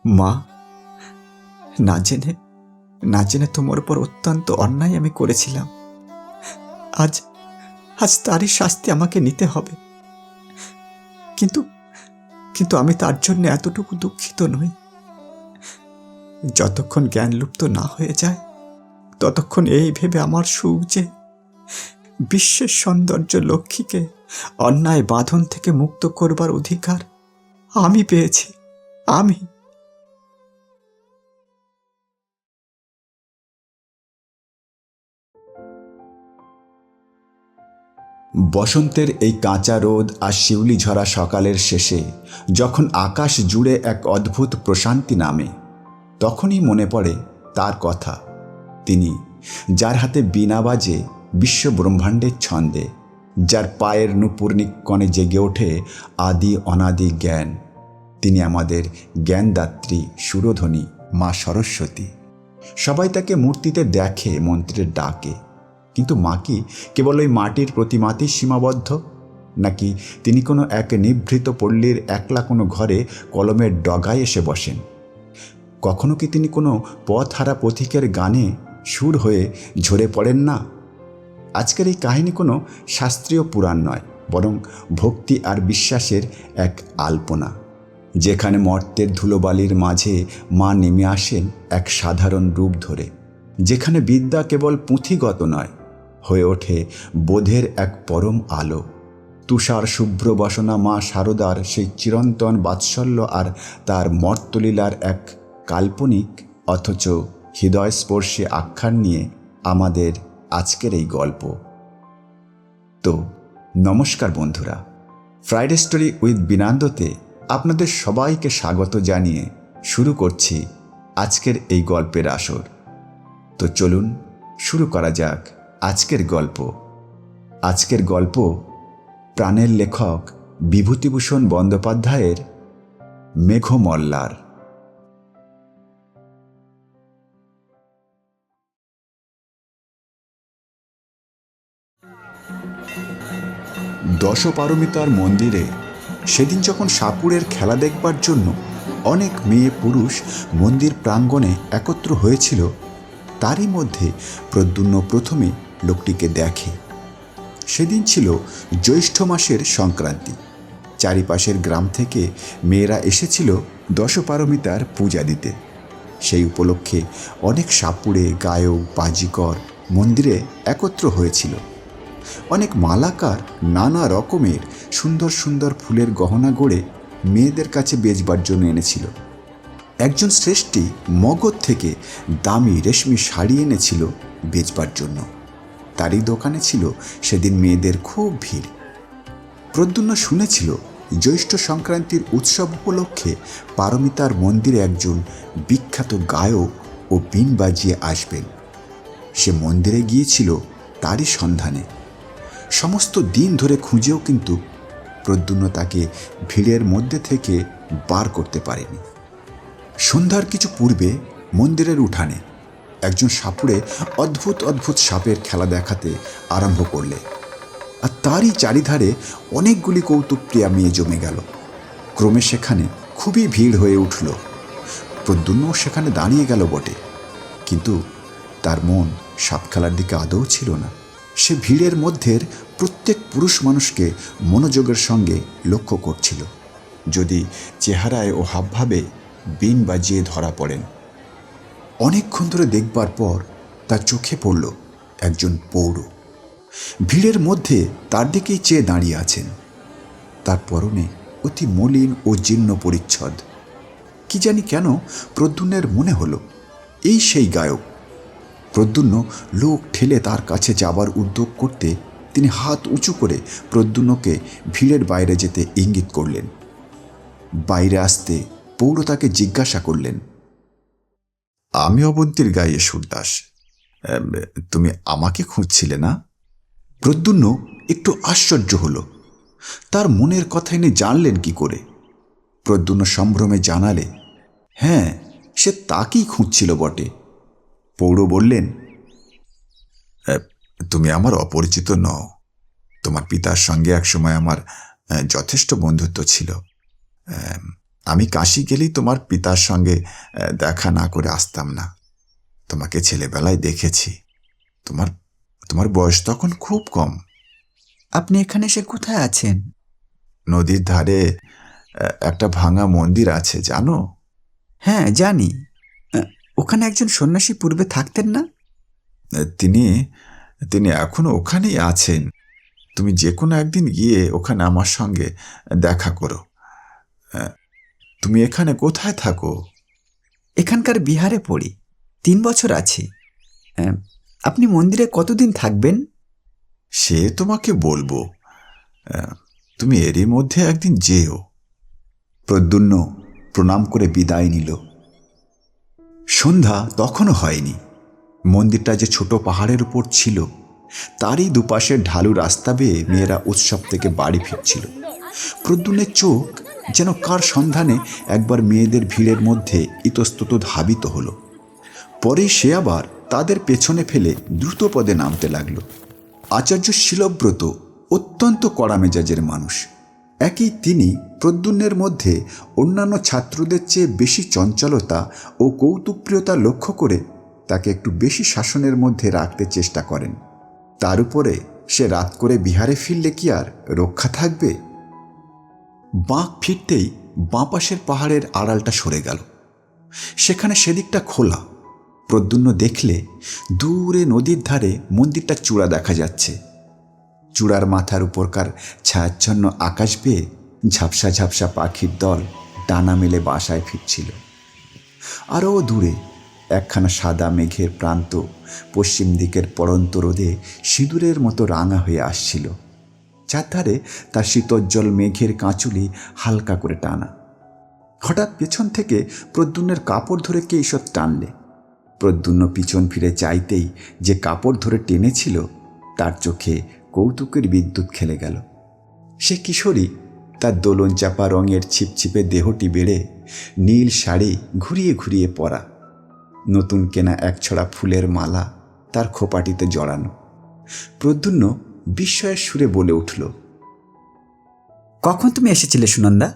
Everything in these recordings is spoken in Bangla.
মা, না জেনে না জেনে তোমার উপর অত্যন্ত অন্যায় আমি করেছিলাম। আজ আজ তারই শাস্তি আমাকে নিতে হবে। কিন্তু কিন্তু আমি তার জন্য এতটুকু দুঃখিত নই। যতক্ষণ জ্ঞান লুপ্ত না হয়ে যায় ততক্ষণ এই ভেবে আমার সুখ যে বিশ্বের সৌন্দর্য লক্ষ্মীকে অন্যায় বাঁধন থেকে মুক্ত করবার অধিকার আমি পেয়েছি। আমি বসন্তের এই কাঁচা রোদ আর শিউলি ঝরা সকালের শেষে যখন আকাশ জুড়ে এক অদ্ভুত প্রশান্তি নামে, তখনই মনে পড়ে তার কথা। তিনি যার হাতে বীণা বাজে বিশ্ব ব্রহ্মাণ্ডের ছন্দে, যার পায়ের নূপুরনিক কণে জেগে ওঠে আদি অনাদি জ্ঞান। তিনি আমাদের জ্ঞানদাত্রী সুরধ্বনি মা সরস্বতী। সবাই তাকে মূর্তিতে দেখে, মন্ত্রের ডাকে, কিন্তু মা কি কেবল ওই মাটির প্রতিমাতেই সীমাবদ্ধ? নাকি তিনি কোনো এক নিভৃত পল্লীর একলা কোনো ঘরে কলমের ডগায় এসে বসেন? কখনো কি তিনি কোনো পথহারা পথিকের গানে সুর হয়ে ঝরে পড়েন না? আজকের এই কাহিনী কোনো শাস্ত্রীয় পুরাণ নয়, বরং ভক্তি আর বিশ্বাসের এক আলপনা, যেখানে মর্ত্যের ধুলোবালির মাঝে মা নেমে আসেন এক সাধারণ রূপ ধরে, যেখানে বিদ্যা কেবল পুঁথিগত নয়, হয়ে ওঠে বোধের এক পরম আলো। তুষার শুভ্র বসনা মা শারদার সেই চিরন্তন বাৎসল্য আর তার মর্তলীলার এক কাল্পনিক অথচ হৃদয়স্পর্শী আখ্যান নিয়ে আমাদের আজকের এই গল্প। তো নমস্কার বন্ধুরা, ফ্রাইডে স্টোরি উইথ বিনান্দতে আপনাদের সবাইকে স্বাগত জানিয়ে শুরু করছি আজকের এই গল্পের আসর। তো চলুন শুরু করা যাক আজকের গল্প। আজকের গল্প প্রাণের লেখক বিভূতিভূষণ বন্দ্যোপাধ্যায়ের মেঘমল্লার। দশপারমিতার মন্দিরে সেদিন যখন সাপুড়ের খেলা দেখবার জন্য অনেক মেয়ে পুরুষ মন্দির প্রাঙ্গণে একত্র হয়েছিল, তারই মধ্যে প্রদ্যুম্ন প্রথমে লোকটিকে দেখে। সেদিন ছিল জ্যৈষ্ঠ মাসের সংক্রান্তি। চারিপাশের গ্রাম থেকে মেয়েরা এসেছিল দশপারমিতার পূজা দিতে। সেই উপলক্ষে অনেক সাপুড়ে, গায়ক, বাজিকর মন্দিরে একত্র হয়েছিল। অনেক মালাকার নানা রকমের সুন্দর সুন্দর ফুলের গহনা গড়ে মেয়েদের কাছে বেচবার জন্য এনেছিল। একজন শ্রেষ্ঠী মগধ থেকে দামি রেশমি শাড়ি এনেছিল বেচবার জন্য। তারই দোকানে ছিল সেদিন মেয়েদের খুব ভিড়। প্রদ্যুম্ন শুনেছিল জ্যৈষ্ঠ সংক্রান্তির উৎসব উপলক্ষে পারমিতার মন্দিরে একজন বিখ্যাত গায়ক ও বীণ বাজিয়ে আসবেন। সে মন্দিরে গিয়েছিল তারই সন্ধানে। সমস্ত দিন ধরে খুঁজেও কিন্তু প্রদ্যুম্ন তাকে ভিড়ের মধ্যে থেকে বার করতে পারেনি। সন্ধ্যার কিছু পূর্বে মন্দিরের উঠানে একজন সাপুড়ে অদ্ভুত অদ্ভুত সাপের খেলা দেখাতে আরম্ভ করলে, আর তারই চারিধারে অনেকগুলি কৌতুকপ্রিয়া মেয়ে জমে গেল। ক্রমে সেখানে খুবই ভিড় হয়ে উঠল। প্রদ্যুম্নও সেখানে দাঁড়িয়ে গেল বটে, কিন্তু তার মন সাপ খেলার দিকে আদৌ ছিল না। সে ভিড়ের মধ্যে প্রত্যেক পুরুষ মানুষকে মনোযোগের সঙ্গে লক্ষ্য করছিল, যদি চেহারায় ও হাবভাবে বীণ বাজিয়ে ধরা পড়েন। অনেকক্ষণ ধরে দেখবার পর তার চোখে পড়ল একজন পৌর ভিড়ের মধ্যে তার দিকেই চেয়ে দাঁড়িয়ে আছেন। তার পরনে অতি মলিন ও জীর্ণ পরিচ্ছদ। কি জানি কেন প্রদ্যুম্নের মনে হলো এই সেই গায়ক। প্রদ্যুম্ন লোক ঠেলে তার কাছে যাবার উদ্যোগ করতে তিনি হাত উঁচু করে প্রদ্যুম্নকে ভিড়ের বাইরে যেতে ইঙ্গিত করলেন। বাইরে আসতে পৌর তাকে জিজ্ঞাসা করলেন, আমি অবন্তীর গায়ে সুরদাস, তুমি আমাকে খুঁজছিলে না? প্রদ্যুম্ন একটু আশ্চর্য হলো। তার মনের কথা এনে জানলেন কি করে? প্রদ্যুম্ন সম্ভ্রমে জানালে, হ্যাঁ, সে তাকেই খুঁজছিল বটে। পৌর বললেন, তুমি আমার অপরিচিত নও। তোমার পিতার সঙ্গে একসময় আমার যথেষ্ট বন্ধুত্ব ছিল। আমি কাশি গেলেই তোমার পিতার সঙ্গে দেখা না করে আসতাম না। তোমাকে ছেলেবেলায় দেখেছি। তোমার তোমার বয়স তখন খুব কম। আপনি এখানে এসে কোথায় আছেন? নদীর ধারে একটা ভাঙা মন্দির আছে, জানো? হ্যাঁ, জানি। ওখানে একজন সন্ন্যাসী পূর্বে থাকতেন না? তিনি তিনি এখনো ওখানেই আছেন। তুমি যে কোনো একদিন গিয়ে ওখানে আমার সঙ্গে দেখা করো। তুমি এখানে কোথায় থাকো? এখানকার বিহারে পড়ি। 3 বছর আছি। আপনি মন্দিরে কতদিন থাকবেন? সে তোমাকে বলবো। তুমি এরই মধ্যে একদিন যেও। প্রদ্যুম্ন প্রণাম করে বিদায় নিল। সন্ধ্যা তখনও হয়নি। মন্দিরটা যে ছোট পাহাড়ের উপর ছিল, তারই দুপাশের ঢালু রাস্তা বেয়ে মেয়েরা উৎসব থেকে বাড়ি ফিরছিল। প্রদ্যুম্নের চোখ যেন কার সন্ধানে একবার মেয়েদের ভিড়ের মধ্যে ইতস্তত ধাবিত হলো। পরে সে আবার তাদের পেছনে ফেলে দ্রুত পদে নামতে লাগল। আচার্য শীলব্রত অত্যন্ত কড়া মেজাজের মানুষ। একই তিনি প্রদ্যুম্নের মধ্যে অন্যান্য ছাত্রদের চেয়ে বেশি চঞ্চলতা ও কৌতুকপ্রিয়তা লক্ষ্য করে তাকে একটু বেশি শাসনের মধ্যে রাখতে চেষ্টা করেন। তার উপরে সে রাত করে বিহারে ফিরলে কি আর রক্ষা থাকবে? বাঁক ফিরতেই বাঁ পাশের পাহাড়ের আড়ালটা সরে গেল। সেখানে সেদিকটা খোলা। প্রদ্যুম্ন দেখলে দূরে নদীর ধারে মন্দিরটা চূড়া দেখা যাচ্ছে। চূড়ার মাথার উপরকার ছায়াচ্ছন্ন আকাশ বেয়ে ঝাপসা ঝাপসা পাখির দল ডানা মেলে বাসায় ফিরছিল। আরও দূরে একখানা সাদা মেঘের প্রান্ত পশ্চিম দিকের পড়ন্ত রোদে সিঁদুরের মতো রাঙা হয়ে আসছিল। চারধারে তার শীতোজ্জ্বল মেঘের কাঁচুলি হালকা করে টানা। হঠাৎ পেছন থেকে প্রদ্যুম্নের কাপড় ধরে কে ঈষৎ টানলে। প্রদ্যুম্ন পিছন ফিরে চাইতেই যে কাপড় ধরে টেনেছিল তার চোখে কৌতুকের বিদ্যুৎ খেলে গেল। সে কিশোরী, তার দোলন চাপা রঙের ছিপছিপে দেহটি বেড়ে নীল শাড়ি ঘুরিয়ে ঘুরিয়ে পরা, নতুন কেনা একছড়া ফুলের মালা তার খোপাটিতে জড়ানো। প্রদ্যুম্ন বিস্ময়ের সুরে বলে উঠল, কখন তুমি এসেছিলে সুনন্দা?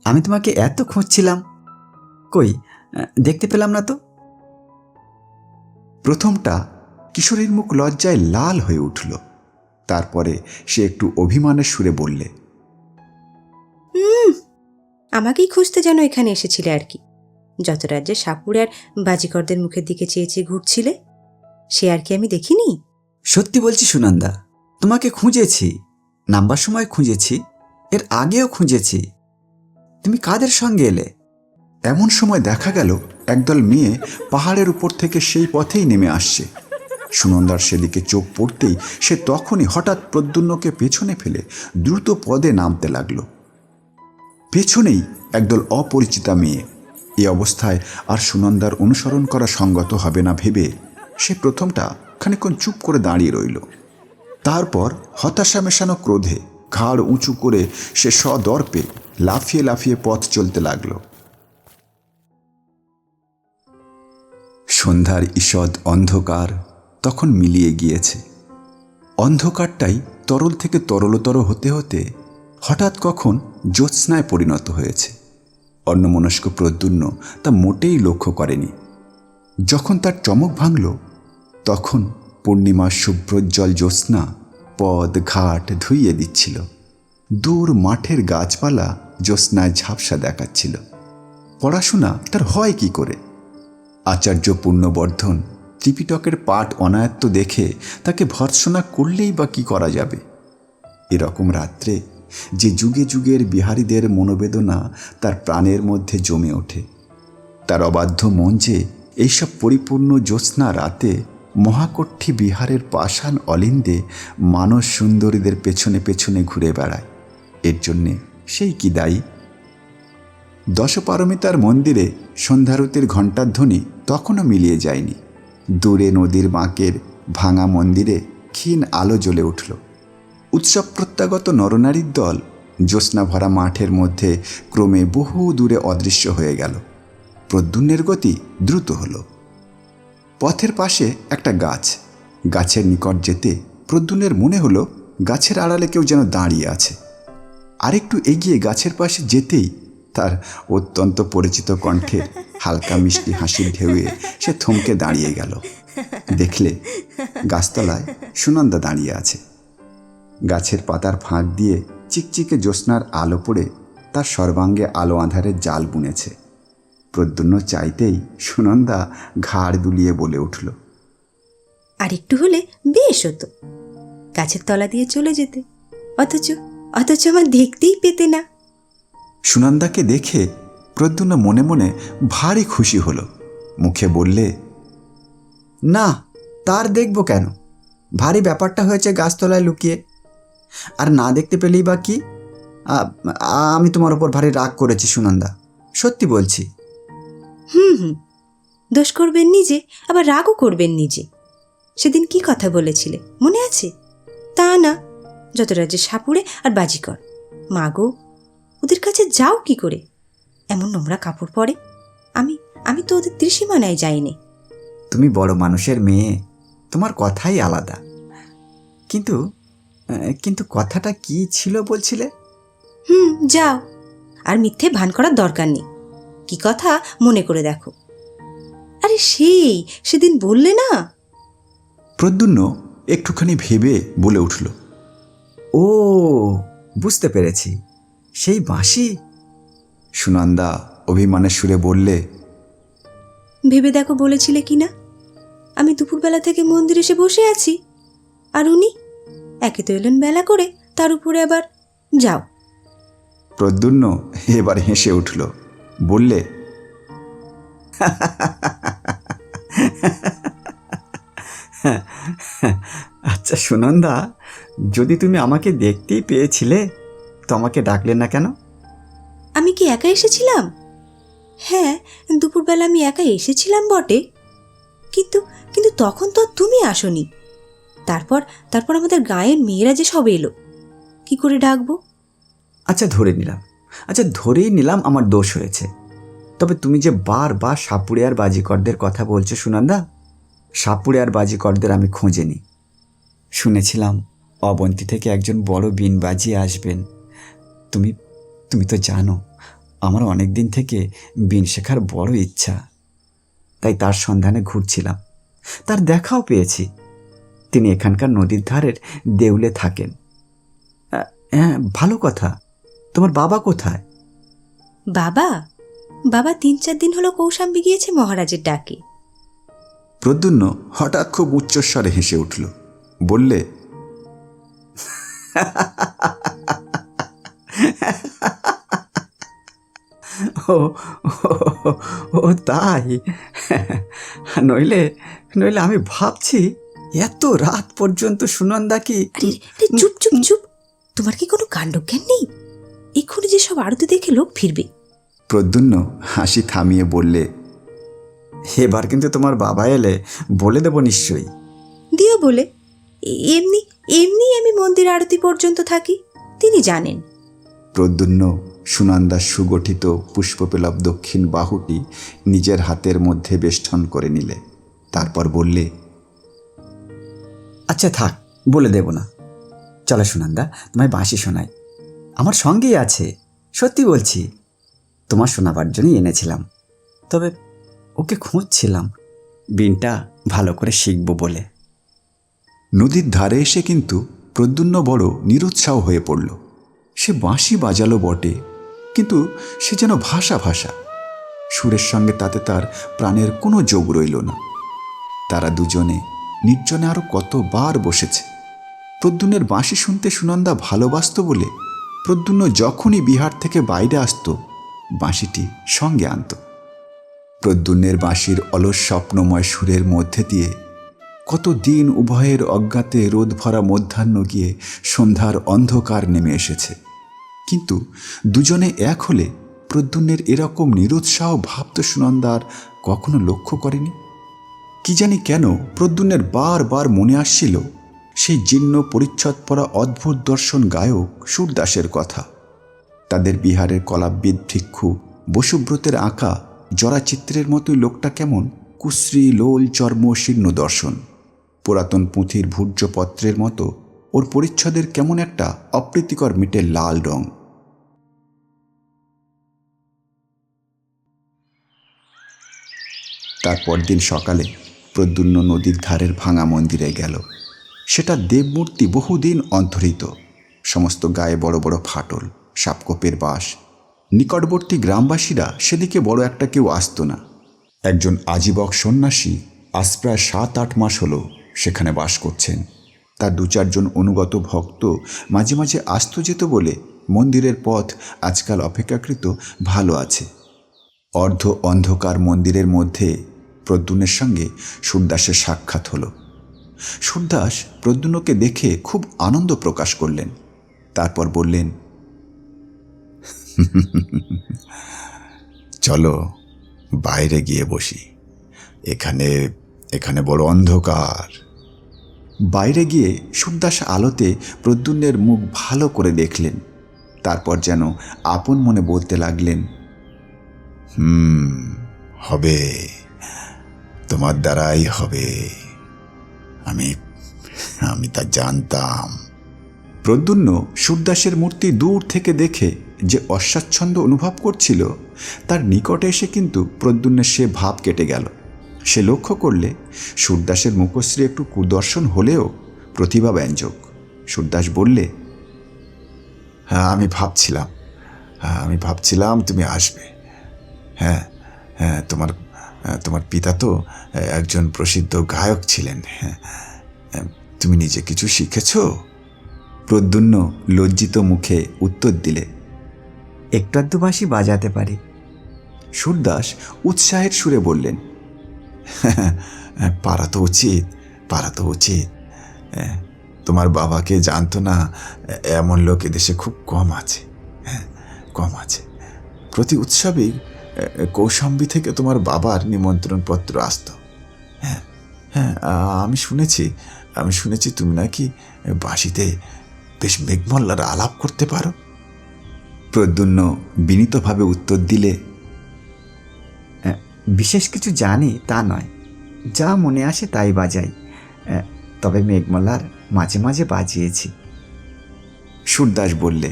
আমি তোমাকে এত খুঁজছিলাম, কই দেখতে পেলাম না তো। প্রথমটা কিশোরীর মুখ লজ্জায় লাল হয়ে উঠল। তারপরে সে একটু অভিমানের সুরে বললে, আমাকেই খুঁজতে যেন এখানে এসেছিলে আর কি। যত রাজ্যের সাপুড় আর বাজিকরদের মুখের দিকে চেয়ে চেয়ে ঘুরছিলে, সে আর কি আমি দেখিনি? সত্যি বলছি সুনন্দা, তোমাকে খুঁজেছি। নামবার সময় খুঁজেছি, এর আগেও খুঁজেছি। তুমি কাদের সঙ্গে এলে? এমন সময় দেখা গেল একদল মেয়ে পাহাড়ের উপর থেকে সেই পথেই নেমে আসছে। সুনন্দার সেদিকে চোখ পড়তেই সে তখনই হঠাৎ প্রদ্যুম্নকে পেছনে ফেলে দ্রুত পদে নামতে লাগল। পেছনেই একদল অপরিচিতা মেয়ে। এই অবস্থায় আর সুনন্দার অনুসরণ করা সঙ্গত হবে না ভেবে সে প্রথমটা খানিকক্ষণ চুপ করে দাঁড়িয়ে রইল। তারপর হতাশা মেশানো ক্রোধে ঘাড় উঁচু করে সে সদর্পে লাফিয়ে লাফিয়ে পথ চলতে লাগল। সন্ধ্যার ঈষৎ অন্ধকার তখন মিলিয়ে গিয়েছে। অন্ধকারটাই তরল থেকে তরলতর হতে হতে হঠাৎ কখন জ্যোৎস্নায় পরিণত হয়েছে। অন্যমনস্ক প্রদ্যুম্ন তা মোটেই লক্ষ্য করেনি। যখন তার চমক ভাঙল, তখন পূর্ণিমার শুভ্রোজ্জ্বল জ্যোৎস্না পদ ঘাট ধুইয়ে দিচ্ছিল। দূর মাঠের গাছপালা জ্যোৎস্নায় ঝাপসা দেখাচ্ছিল। পড়াশোনা তার হয় কি করে? আচার্য পূর্ণবর্ধন ত্রিপিটকের পাঠ অনায়ত্ত দেখে তাকে ভর্ৎসনা করলেই বা কি করা যাবে? এরকম রাত্রে যে যুগে যুগের বিহারীদের মনোবেদনা তার প্রাণের মধ্যে জমে ওঠে, তার অবাধ্য মন যে এইসব পরিপূর্ণ জ্যোৎস্না রাতে মহাকঠি বিহারের পাষাণ অলিন্দে মানস সুন্দরীদের পেছনে পেছনে ঘুরে বেড়ায়, এর জন্যে সেই কি দায়ী? দশপারমিতার মন্দিরে সন্ধ্যারতির ঘণ্টার ধ্বনি তখনও মিলিয়ে যায়নি। দূরে নদীর বাঁকের ভাঙা মন্দিরে ক্ষীণ আলো জ্বলে উঠল। উৎসব প্রত্যাগত নরনারীর দল জ্যোৎস্না ভরা মাঠের মধ্যে ক্রমে বহু দূরে অদৃশ্য হয়ে গেল। প্রদ্যুম্নের গতি দ্রুত হল। পথের পাশে একটা গাছ। গাছের নিকট যেতে প্রদ্যুম্নের মনে হলো গাছের আড়ালে কেউ যেন দাঁড়িয়ে আছে। আরেকটু এগিয়ে গাছের পাশে যেতেই তার অত্যন্ত পরিচিত কণ্ঠে হালকা মিষ্টি হাসির ঢেউয়ে সে থমকে দাঁড়িয়ে গেল। দেখলে গাছতলায় সুনন্দা দাঁড়িয়ে আছে। গাছের পাতার ফাঁক দিয়ে চিকচিকে জ্যোৎস্নার আলো পড়ে তার সর্বাঙ্গে আলো আঁধারের জাল বুনেছে। প্রদ্যুম্ন চাইতেই সুনন্দা ঘাড় দুলিয়ে বলে উঠল, আর একটু হলে বেশ হতো, গাছের তলা দিয়ে চলে যেতে, অথচ অথচ আমার দেখতেই পেতে না। সুনন্দাকে দেখে প্রদ্যুম্ন মনে মনে ভারী খুশি হলো। মুখে বললে, না, তার দেখব কেন? ভারী ব্যাপারটা হয়েছে গাছতলায় লুকিয়ে। আর না দেখতে পেলেই বা কি? আমি তোমার ওপর ভারী রাগ করেছি সুনন্দা, সত্যি বলছি। হুম, দোষ করবেন নিজে, আবার রাগও করবেন নিজে। সেদিন কি কথা বলেছিলে মনে আছে? তা না, যত রাজ্যে সাপুড়ে আর বাজিকর, মাগো ওদের কাছে যাও কি করে? এমন নোংরা কাপড় পরে। আমি তো ওদের ত্রিসীমানায় যাইনি। তুমি বড় মানুষের মেয়ে, তোমার কথাই আলাদা। কিন্তু কিন্তু কথাটা কি ছিল বলছিলে? যাও, আর মিথ্যে ভান করার দরকার নেই। কি কথা মনে করে দেখো। আরে সেদিন বললে না। প্রদ্যুম্ন একটুখানি ভেবে বলে উঠল, ও, বুঝতে পেরেছি, সেই বাঁশি। সুনন্দা অভিমানের সুরে বললে, ভেবে দেখো বলেছিলে কি না? আমি দুপুরবেলা থেকে মন্দিরে এসে বসে আছি, আর উনি একে তো এলেন বেলা করে, তার উপরে আবার যাও। প্রদ্যুম্ন এবার হেসে উঠল, বললে, আচ্ছা সুনন্দা, যদি তুমি আমাকে দেখতেই পেয়েছিলে তো আমাকে ডাকলে না কেন? আমি কি একা এসেছিলাম? হ্যাঁ, দুপুরবেলা আমি একা এসেছিলাম বটে, কিন্তু কিন্তু তখন তো তুমি আসনি। তারপর আমাদের গাঁয়ের মেয়েরা যে সব এলো, কি করে ডাকবো? আচ্ছা ধরেই নিলাম আমার দোষ হয়েছে। তবে তুমি যে বারবার সাপুড়ে আর বাজিকরদের কথা বলছো সুনন্দা, সাপুড়ে আর বাজিকরদের আমি খোঁজেনি। শুনেছিলাম অবন্তী থেকে একজন বড় বিন বাজিয়ে আসবেন। তুমি তো জানো আমার অনেক দিন থেকে বিন শেখার বড় ইচ্ছা, তাই তার সন্ধানে ঘুরছিলাম। তার দেখাও পেয়েছি। তিনি এখানকার নদীর ধারের দেউলে থাকেন। হ্যাঁ, ভালো কথা। তোমার বাবা কোথায়? বাবা 3-4 দিন হলো কৌশাম্বী গিয়েছে মহারাজের ডাকে। প্রদ্যুম্ন হঠাৎ খুব উচ্চস্বরে হেসে উঠল, বললে, ও ও তাই? নইলে আমি ভাবছি এত রাত পর্যন্ত সুনন্দা কি... চুপ চুপ চুপ, তোমার কি কোনো কাণ্ডজ্ঞান নেই? এক্ষুনি যে সব আরতি দেখে লোক ফিরবে। প্রদ্যুম্ন হাসি থামিয়ে বললে, এবার কিন্তু তোমার বাবা এলে বলে দেব নিশ্চয়ই। দিও বলে, এমনি আমি মন্দির আরতি পর্যন্ত থাকি, তিনি জানেন। প্রদ্যুম্ন সুনন্দার সুগঠিত পুষ্পপেলব দক্ষিণ বাহুটি নিজের হাতের মধ্যে বেষ্টন করে নিলে। তারপর বললে, আচ্ছা থাক, বলে দেব না। চলো সুনন্দা, তোমায় বাঁশি শোনাই। আমার সঙ্গেই আছে, সত্যি বলছি। তোমার শোনাবার জন্যই এনেছিলাম। তবে ওকে খুঁজছিলাম, বিনটা ভালো করে শিখব বলে। নদীর ধারে এসে কিন্তু প্রদ্যুম্ন বড় নিরুৎসাহ হয়ে পড়ল। সে বাঁশি বাজালো বটে, কিন্তু সে যেন ভাষা সুরের সঙ্গে তাতে তার প্রাণের কোনো যোগ রইল না। তারা দুজনে নির্জনে আরও কতবার বসেছে। প্রদ্যুম্নের বাঁশি শুনতে সুনন্দা ভালোবাসত বলে প্রদ্যুম্ন যখনই বিহার থেকে বাইরে আসত, বাঁশিটি সঙ্গে আনত। প্রদ্যুম্নের বাঁশির অলস স্বপ্নময় সুরের মধ্যে দিয়ে কতদিন উভয়ের অজ্ঞাতে রোদ ভরা মধ্যাহ্ন গিয়ে সন্ধ্যার অন্ধকার নেমে এসেছে। কিন্তু দুজনে এক হলে প্রদ্যুম্নের এরকম নিরুৎসাহ ভাব তো সুনন্দার কখনো লক্ষ্য করেনি। কি জানি কেন প্রদ্যুম্নের বারবার মনে আসছিল সেই জীর্ণ পরিচ্ছদ পরা অদ্ভুত দর্শন গায়ক সুরদাসের কথা। তাদের বিহারের কলাববিদ ভিক্ষু বসুব্রতের আঁকা জরাচিত্রের মতোই লোকটা কেমন কুশ্রী লোল চর্ম শীর্ণ দর্শন। পুরাতন পুঁথির ভূর্জপত্রের মতো ওর পরিচ্ছদের কেমন একটা অপ্রীতিকর মিটে লাল রং। তারপর দিন সকালে প্রদ্যুম্ন নদীর ধারের ভাঙা মন্দিরে গেল। সেটা দেবমূর্তি বহুদিন অন্তরিত, সমস্ত গায়ে বড় বড় ফাটল, সাপকোপের বাস। নিকটবর্তী গ্রামবাসীরা সেদিকে বড় একটা কেউ আসত না। একজন আজীবক সন্ন্যাসী আজ প্রায় 7-8 মাস হলো সেখানে বাস করছেন। তার 2-4 জন অনুগত ভক্ত মাঝে মাঝে আসত যেত বলে মন্দিরের পথ আজকাল অপেক্ষাকৃত ভালো আছে। অর্ধ অন্ধকার মন্দিরের মধ্যে প্রদ্যুম্নের সঙ্গে সুরদাসের সাক্ষাৎ হলো। সুরদাস প্রদ্যুম্নকে দেখে খুব আনন্দ প্রকাশ করলেন। তারপর বললেন, চলো বাইরে গিয়ে বসি, এখানে এখানে বড় অন্ধকার। বাইরে গিয়ে সুরদাস আলোতে প্রদ্যুম্নের মুখ ভালো করে দেখলেন। তারপর যেন আপন মনে বলতে লাগলেন, হবে, তোমার দ্বারাই হবে, আমি আমি তা জানতাম। প্রদ্যুম্ন সুরদাসের মূর্তি দূর থেকে দেখে যে অস্বাচ্ছন্দ্য অনুভব করছিল, তার নিকটে এসে কিন্তু প্রদ্যুম্নের সে ভাব কেটে গেল। সে লক্ষ্য করলে সুরদাসের মুখশ্রী একটু কুদর্শন হলেও প্রতিভাব্যঞ্জক। সুরদাস বললে, হ্যাঁ, আমি ভাবছিলাম তুমি আসবে। হ্যাঁ হ্যাঁ, তোমার পিতা তো একজন প্রসিদ্ধ গায়ক ছিলেন। হ্যাঁ, তুমি নিজে কিছু শিখেছ? প্রদ্যুম্ন লজ্জিত মুখে উত্তর দিলে, একটু আধটু বাঁশি বাজাতে পারি। সুরদাস উৎসাহের সুরে বললেন, পারা তো উচিত। তোমার বাবাকে জানতো না এমন লোক এদেশে খুব কম আছে। প্রতি উৎসবেই কৌশাম্বী থেকে তোমার বাবার নিমন্ত্রণপত্র আসতো। হ্যাঁ, আমি শুনেছি তুমি নাকি বাঁশিতে বেশ মেঘমল্লার আলাপ করতে পারো। প্রদ্যুম্ন বিনীতভাবে উত্তর দিলে, বিশেষ কিছু জানি তা নয়, যা মনে আসে তাই বাজাই। তবে মেঘমালার মাঝে মাঝে বাজিয়েছি। সুরদাস বললে,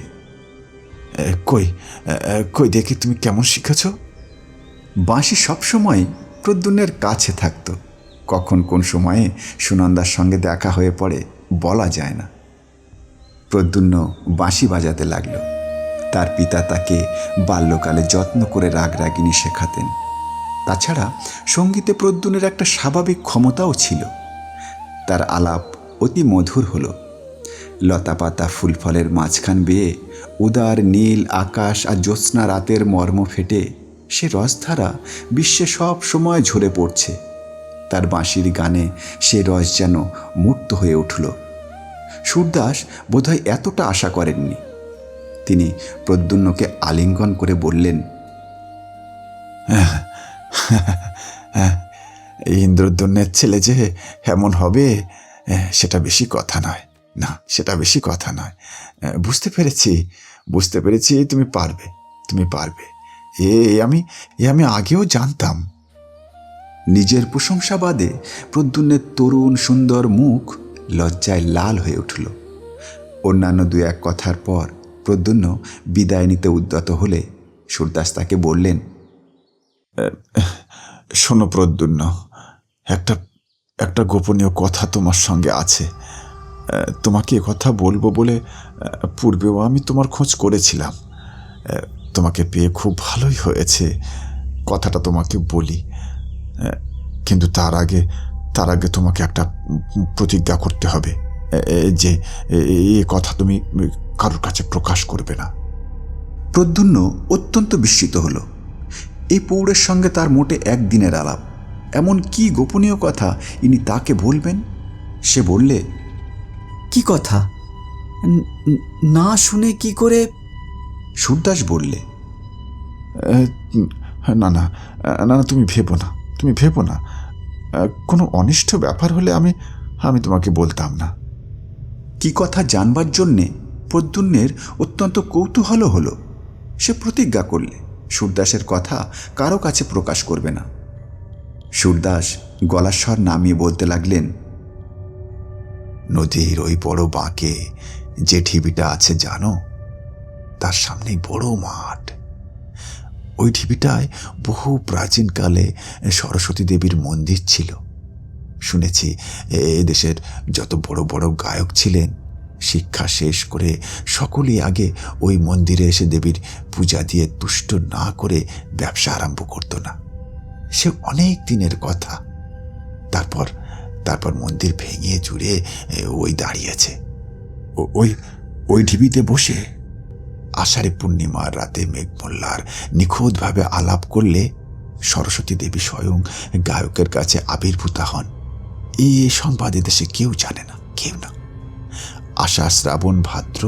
কই দেখি তুমি কেমন শিখেছ? বাঁশি সবসময় প্রদ্যুম্নের কাছে থাকত। কখন কোন সময়ে সুনন্দার সঙ্গে দেখা হয়ে পড়ে বলা যায় না। প্রদ্যুম্ন বাঁশি বাজাতে লাগল। তার পিতা তাকে বাল্যকালে যত্ন করে রাগরাগিনী শেখাতেন। তাছাড়া সঙ্গীতে প্রদ্যুম্নের একটা স্বাভাবিক ক্ষমতাও ছিল। তার আলাপ অতি মধুর হলো। লতাপাতা ফুল ফলের মাঝখান বেয়ে উদার নীল আকাশ আর জ্যোৎস্না রাতের মর্ম ফেটে সে রসধারা বিশ্বে সব সময় ঝরে পড়ছে। তার বাঁশির গানে সে রস যেন মূর্ত হয়ে উঠল। সুরদাস বোধহয় এতটা আশা করেননি। তিনি প্রদ্যুম্নকে আলিঙ্গন করে বললেন, ইন্দ্রদ্যুম্নের ছেলে যে এমন হবে সেটা বেশি কথা নয়। বুঝতে পেরেছি তুমি পারবে। আমি আগেও জানতাম। নিজের প্রশংসাবাদে প্রদ্যুম্নের তরুণ সুন্দর মুখ লজ্জায় লাল হয়ে উঠল। অন্যান্য 2-1 কথার পর প্রদ্যুম্ন বিদায় নিতে উদ্যত হলে সুরদাস তাকে বললেন, শোনো প্রদ্যুম্ন, একটা গোপনীয় কথা তোমার সঙ্গে আছে। তোমাকে কথা বলবো বলে পূর্বেও আমি তোমার খোঁজ করেছিলাম। তোমাকে পেয়ে খুব ভালোই হয়েছে। কথাটা তোমাকে বলি, কিন্তু তার আগে তোমাকে একটা প্রতিজ্ঞা করতে হবে যে এই কথা তুমি কারোর কাছে প্রকাশ করবে না। প্রদ্যুম্ন অত্যন্ত বিস্মিত হলো। এই পৌরের সঙ্গে তার মোটে একদিনের আলাপ, এমন কি গোপনীয় কথা ইনি তাকে বলবেন? সে বললে, কি কথা? না শুনে কি করে? সুরদাস বললে, না, তুমি ভেবো না। কোনো অনিষ্ট ব্যাপার হলে আমি তোমাকে বলতাম না। কি কথা জানবার জন্যে প্রদ্যুম্নের অত্যন্ত কৌতূহল হলো। সে প্রতিজ্ঞা করলে সুরদাসের কথা কারো কাছে প্রকাশ করবে না। সুরদাস গলার স্বর নামিয়ে বলতে লাগলেন, নদীর ওই বড় বাঁকে যে ঢিবিটা আছে জানো, তার সামনেই বড় মাঠ। ওই ঢিবিটায় বহু প্রাচীনকালে সরস্বতী দেবীর মন্দির ছিল। শুনেছি দেশের যত বড় বড় গায়ক ছিলেন শিক্ষা শেষ করে সকলেই আগে ওই মন্দিরে এসে দেবীর পূজা দিয়ে তুষ্ট না করে ব্যবসা আরম্ভ করতো না। সে অনেক দিনের কথা। তারপর তারপর মন্দির ভেঙে চুরে ওই দাঁড়িয়েছে। ওই ওই ঢিবিতে বসে আষাঢ়ে পূর্ণিমার রাতে মেঘমল্লার নিখুঁতভাবে আলাপ করলে সরস্বতী দেবী স্বয়ং গায়কের কাছে আবির্ভূতা হন। এই সংবাদ দেশে কেউ জানে না, কেউ না। আষাঢ়, শ্রাবণ, ভাদ্র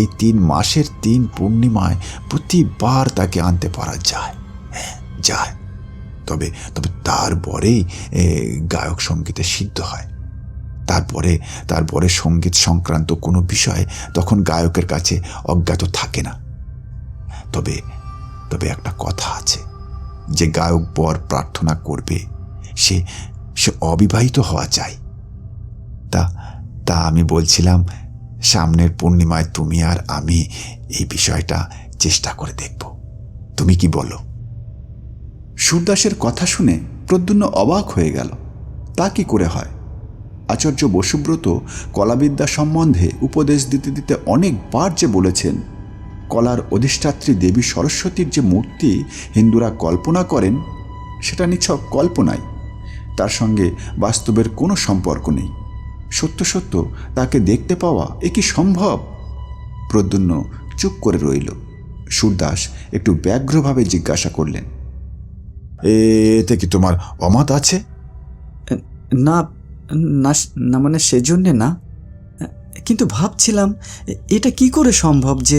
এই 3 মাসের 3 পূর্ণিমায় প্রতিবার তাকে আনতে পারা যায়, হ্যাঁ যায়। তবে তবে তারপরেই গায়ক সঙ্গীতে সিদ্ধ হয়। তারপরে সঙ্গীত সংক্রান্ত কোনো বিষয় তখন গায়কের কাছে অজ্ঞাত থাকে না। তবে তবে একটা কথা আছে, যে গায়ক বর প্রার্থনা করবে সে অবিবাহিত হওয়া চাই। তা আমি বলছিলাম, সামনের পূর্ণিমায় তুমি আর আমি এই বিষয়টা চেষ্টা করে দেখব। তুমি কি বলো? সুরদাসের কথা শুনে প্রদ্যুম্ন অবাক হয়ে গেল। তা কি করে হয়? আচার্য বসুব্রত কলাবিদ্যা সম্বন্ধে উপদেশ দিতে দিতে অনেকবার যে বলেছেন, কলার অধিষ্ঠাত্রী দেবী সরস্বতীর যে মূর্তি হিন্দুরা কল্পনা করেন সেটা নিছক কল্পনাই, তার সঙ্গে বাস্তবের কোনো সম্পর্ক নেই। সত্য সত্য তাকে দেখতে পাওয়া এ কি সম্ভব? প্রদ্যুম্ন চুপ করে রইল। সুরদাস একটু ব্যগ্রভাবে জিজ্ঞাসা করলেন, এতে কি তোমার অমত আছে? না না না, মানে সেজন্যে না, কিন্তু ভাবছিলাম এটা কি করে সম্ভব যে...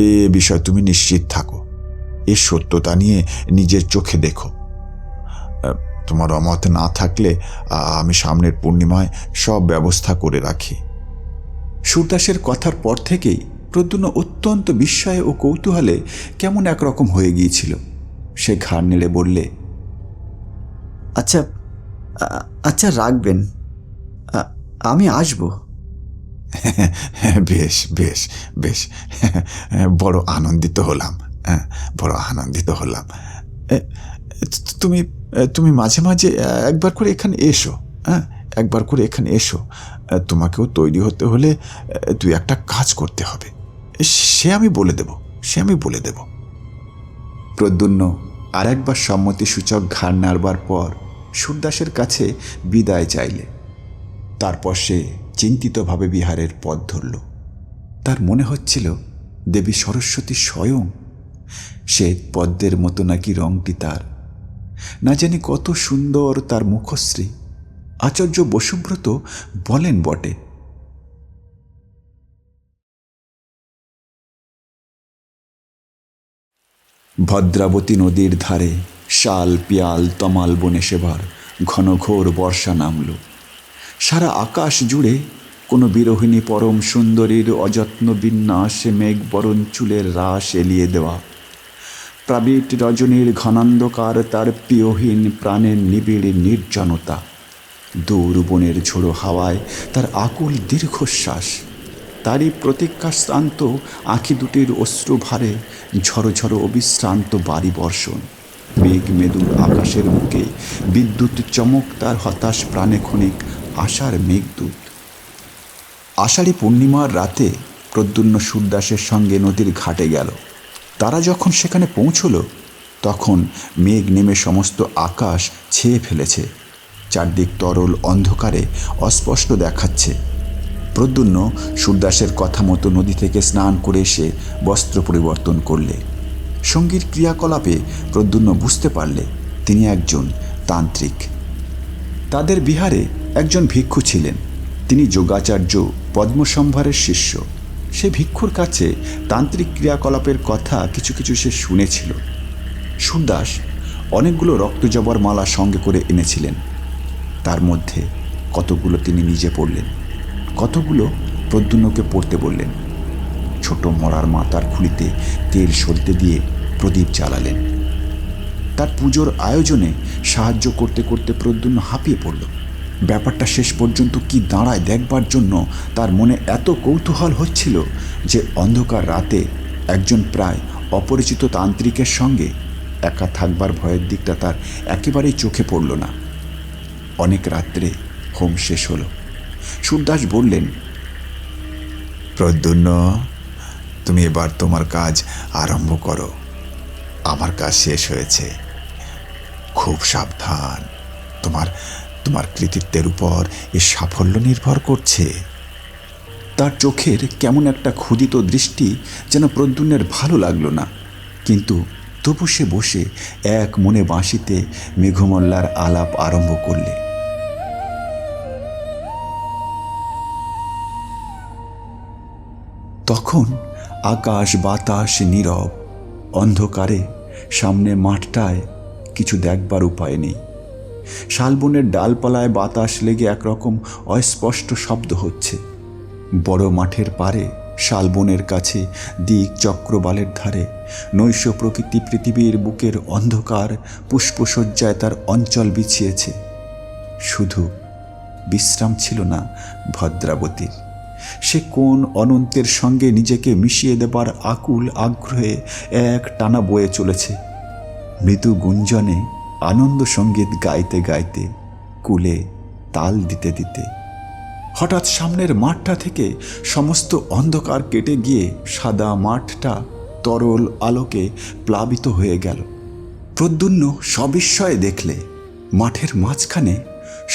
এ বিষয় তুমি নিশ্চিত থাকো, এর সত্যতা নিয়ে নিজের চোখে দেখো। তোমার অমত না থাকলে আমি সামনের পূর্ণিমায় সব ব্যবস্থা করে রাখি। সুরদাসের কথার পর থেকেই প্রদ্যুম্ন অত্যন্ত বিস্ময়ে ও কৌতূহলে কেমন একরকম হয়ে গিয়েছিল। সে ঘাড় নেড়ে বললে, আচ্ছা আচ্ছা, রাখবেন, আমি আসব। বেশ বেশ বেশ, বড় আনন্দিত হলাম, বড় আনন্দিত হলাম। তুমি তুমি মাঝে মাঝে একবার করে এখানে এসো, একবার করে এখানে এসো। তোমাকেও তৈরি হতে হলে 2-1টা কাজ করতে হবে, সে আমি বলে দেব। প্রদ্যুম্ন আর একবার সম্মতিসূচক ঘাড় নাড়বার পর সুরদাসের কাছে বিদায় চাইলে। তারপর সে চিন্তিতভাবে বিহারের পথ ধরল। তার মনে হচ্ছিল দেবী সরস্বতী স্বয়ং। শ্বেত পদ্মের মতো নাকি রংটি তার, না জানি কত সুন্দর তার মুখশ্রী। আচার্য বসুব্রত বলেন বটে, ভদ্রাবতী নদীর ধারে শাল, পিয়াল, তমাল বনে সেবার ঘনঘোর বর্ষা নামল। সারা আকাশ জুড়ে কোনো বিরোহিণী পরম সুন্দরীর অযত্ন বিন্যাসে মেঘবরণ চুলের রাশ এলিয়ে দেওয়া। প্রাবিট রজনীর ঘনান্ধকার, তার প্রিয়হীন প্রাণের নিবিড় নির্জনতা। দূর বনের ঝোড়ো হাওয়ায় তার আকুল দীর্ঘশ্বাস। তারই প্রতীক্ষাশ্রান্ত আঁখি দুটির অশ্রু ভারে ঝড়ো ঝড়ো অবিশ্রান্ত বাড়ি বর্ষণ। মেঘ মেদুর আকাশের বুকে বিদ্যুৎ চমক, তার হতাশ প্রাণে ক্ষণিক আশার মেঘদূত। আষাঢ়ী পূর্ণিমার রাতে প্রদ্যুম্ন সুরদাসের সঙ্গে নদীর ঘাটে গেল। তারা যখন সেখানে পৌঁছল তখন মেঘ নেমে সমস্ত আকাশ ছেয়ে ফেলেছে। চারদিক তরল অন্ধকারে অস্পষ্ট দেখাচ্ছে। প্রদ্যুম্ন সুরদাসের কথা মতো নদী থেকে স্নান করে এসে বস্ত্র পরিবর্তন করলে। সঙ্গীর ক্রিয়াকলাপে প্রদ্যুম্ন বুঝতে পারলে তিনি একজন তান্ত্রিক। তাদের বিহারে একজন ভিক্ষু ছিলেন। তিনি যোগাচার্য পদ্মসম্ভারের শিষ্য। সে ভিক্ষুর কাছে তান্ত্রিক ক্রিয়াকলাপের কথা কিছু কিছু সে শুনেছিল। সুরদাস অনেকগুলো রক্তজবার মালা সঙ্গে করে এনেছিলেন। তার মধ্যে কতগুলো তিনি নিজে পড়লেন, কতগুলো প্রদ্যুম্নকে পড়তে বললেন। ছোট মরার মাতার খুলিতে তেল সলতে দিয়ে প্রদীপ জ্বালালেন। তার পুজোর আয়োজনে সাহায্য করতে করতে প্রদ্যুম্ন হাঁপিয়ে পড়ল। ব্যাপারটা শেষ পর্যন্ত কি দাঁড়ায় দেখবার জন্য তার মনে এত কৌতূহল হচ্ছিল যে অন্ধকার রাতে একজন প্রায় অপরিচিত তান্ত্রিকের সঙ্গে একা থাকবার ভয়ের দিকটা তার একেবারেই চোখে পড়ল না। অনেক রাত্রে হোম শেষ হলো। সুরদাস বললেন, প্রদ্যুন্ন, তুমি এবার তোমার কাজ আরম্ভ করো। আমার কাজ শেষ হয়েছে। খুব সাবধান, তোমার তোমার কৃতিত্বের উপর এর সাফল্য নির্ভর করছে। তার চোখের কেমন একটা ক্ষুধিত দৃষ্টি যেন প্রদ্যুন্নের ভালো লাগলো না, কিন্তু তবু সে বসে এক মনে বাঁশিতে মেঘমল্লার আলাপ আরম্ভ করলে। তখন আকাশ বাতাস নীরব, অন্ধকারে সামনে মাঠটায় কিছু দেখবার উপায় নেই। শালবনের ডালপালায় বাতাস লেগে একরকম অস্পষ্ট শব্দ হচ্ছে। বড় মাঠের পারে শালবনের কাছে দিক চক্রবালের ধারে নৈশ প্রকৃতি পৃথিবীর বুকের অন্ধকার পুষ্পসজ্জায় তার অঞ্চল বিছিয়েছে। শুধু বিশ্রাম ছিল না ভদ্রাবতীর। সে কোন অনন্তের সঙ্গে নিজেকে মিশিয়ে দেবার আকুল আগ্রহে এক টানা বয়ে চলেছে। মৃদু গুঞ্জনে আনন্দ সঙ্গীত গাইতে গাইতে, কুলে তাল দিতে দিতে। হঠাৎ সামনের মাঠটা থেকে সমস্ত অন্ধকার কেটে গিয়ে সাদা মাঠটা তরল আলোকে প্লাবিত হয়ে গেল। প্রদ্যুন্ন সবিস্ময়ে দেখলে মাঠের মাঝখানে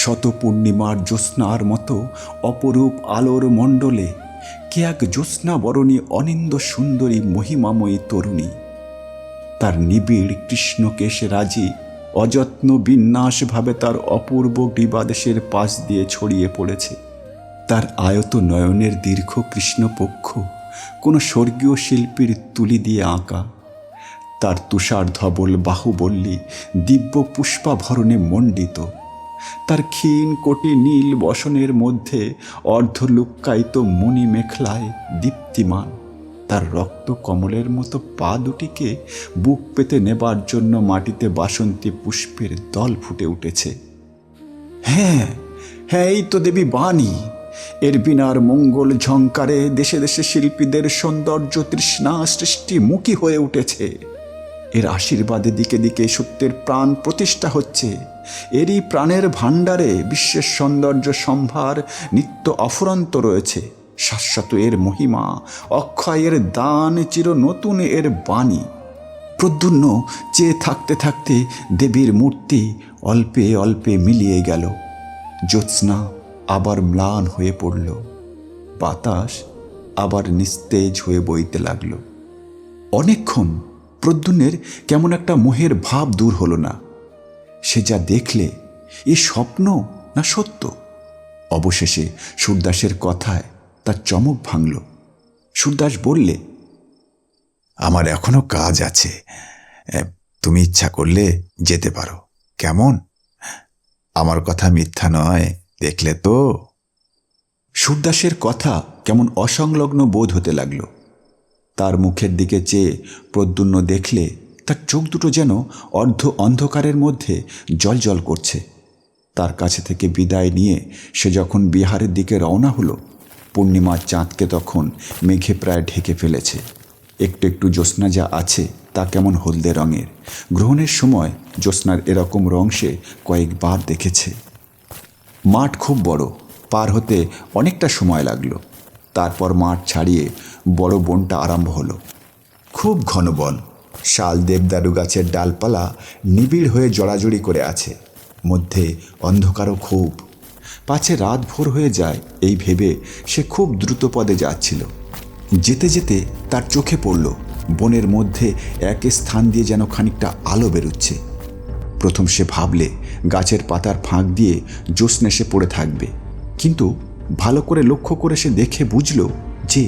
শত পূর্ণিমার জ্যোৎস্নার মতো অপরূপ আলোর মণ্ডলে কে এক জ্যোৎস্নাবরণী অনিন্দ সুন্দরী মহিমাময়ী তরুণী। তার নিবিড় কৃষ্ণকেশ রাজি অযত্ন বিন্যাসভাবে তার অপূর্ব গ্রীবাদেশের পাশ দিয়ে ছড়িয়ে পড়েছে। তার আয়ত নয়নের দীর্ঘ কৃষ্ণপক্ষ কোনো স্বর্গীয় শিল্পীর তুলি দিয়ে আঁকা। তার তুষার ধবল বাহুবল্লী দিব্য পুষ্পাভরণে মণ্ডিত। তার ক্ষীণ কোটি নীল বসনের মধ্যে অর্ধলুক্কায়িত মণি মেখলায় দীপ্তিমান। তার রক্ত কমলের মতো পা দুটিকে বুক পেতে নেবার জন্য মাটিতে বাসন্তী পুষ্পের দল ফুটে উঠেছে। হ্যাঁ হ্যাঁ, এই তো দেবী বাণী। এর বিনার মঙ্গল ঝঙ্কারে দেশে দেশে শিল্পীদের সৌন্দর্য তৃষ্ণা সৃষ্টি মুখী হয়ে উঠেছে। এর আশীর্বাদে দিকে দিকে সত্যের প্রাণ প্রতিষ্ঠা হচ্ছে। এরই প্রাণের ভাণ্ডারে বিশ্বের সৌন্দর্য সম্ভার নিত্য অফুরন্ত রয়েছে। শাশ্বত এর মহিমা, অক্ষয় এর দান, চির নতুন এর বাণী। প্রদ্যুন্ন চেয়ে থাকতে থাকতে দেবীর মূর্তি অল্পে অল্পে মিলিয়ে গেল। জ্যোৎস্না আবার ম্লান হয়ে পড়ল। বাতাস আবার নিস্তেজ হয়ে বইতে লাগল। অনেকক্ষণ প্রদ্যুন্নের কেমন একটা মোহের ভাব দূর হলো না। সে যা দেখলে এ স্বপ্ন না সত্য। অবশেষে সুরদাসের কথায় তার চমক ভাঙল। সুরদাস বললে, আমার এখনো কাজ আছে, তুমি ইচ্ছা করলে যেতে পারো। কেমন? আমার কথা মিথ্যা নয়, দেখলে তো? সুরদাসের কথা কেমন অসংলগ্ন বোধ হতে লাগলো। তার মুখের দিকে চেয়ে প্রদ্যুন্ন দেখলে তার চোখ দুটো যেন অর্ধ অন্ধকারের মধ্যে জ্বলজ্বল করছে। তার কাছে থেকে বিদায় নিয়ে সে যখন বিহারের দিকে রওনা হলো, পূর্ণিমার চাঁদকে তখন মেঘে প্রায় ঢেকে ফেলেছে। একটু একটু জ্যোৎস্না যা আছে তা কেমন হলদে রঙের। গ্রহণের সময় জ্যোৎস্নার এরকম রং সে কয়েকবার দেখেছে। মাঠ খুব বড়, পার হতে অনেকটা সময় লাগলো। তারপর মাঠ ছাড়িয়ে বড় বনটা আরম্ভ হলো। খুব ঘন বন। শাল দেবদারু গাছের ডালপালা নিবিড় হয়ে জড়াজড়ি করে আছে। মধ্যে অন্ধকারও খুব। পাছে রাত ভোর হয়ে যায় এই ভেবে সে খুব দ্রুত পদে যাচ্ছিল। যেতে যেতে তার চোখে পড়ল বনের মধ্যে এক স্থান দিয়ে যেন খানিকটা আলো বেরোচ্ছে। প্রথম সে ভাবলে গাছের পাতার ফাঁক দিয়ে জ্যোৎস্না এসে পড়ে থাকবে, কিন্তু ভালো করে লক্ষ্য করে সে দেখে বুঝল যে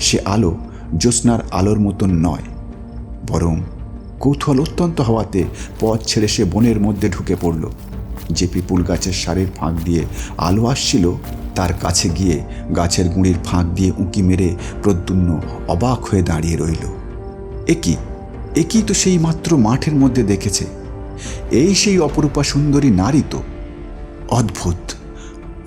সে আলো জ্যোৎস্নার আলোর মতন নয়, বরং কৌতূহল অত্যন্ত হওয়াতে পথ ছেড়ে সে বনের মধ্যে ঢুকে পড়ল। যে পিপুল গাছের সারের ফাঁক দিয়ে আলো আসছিল তার কাছে গিয়ে গাছের গুঁড়ির ফাঁক দিয়ে উঁকি মেরে প্রদ্যুন্ন অবাক হয়ে দাঁড়িয়ে রইল। একই তো সেই মাত্র মাঠের মধ্যে দেখেছে। এই সেই অপরূপা সুন্দরী নারী তো। অদ্ভুত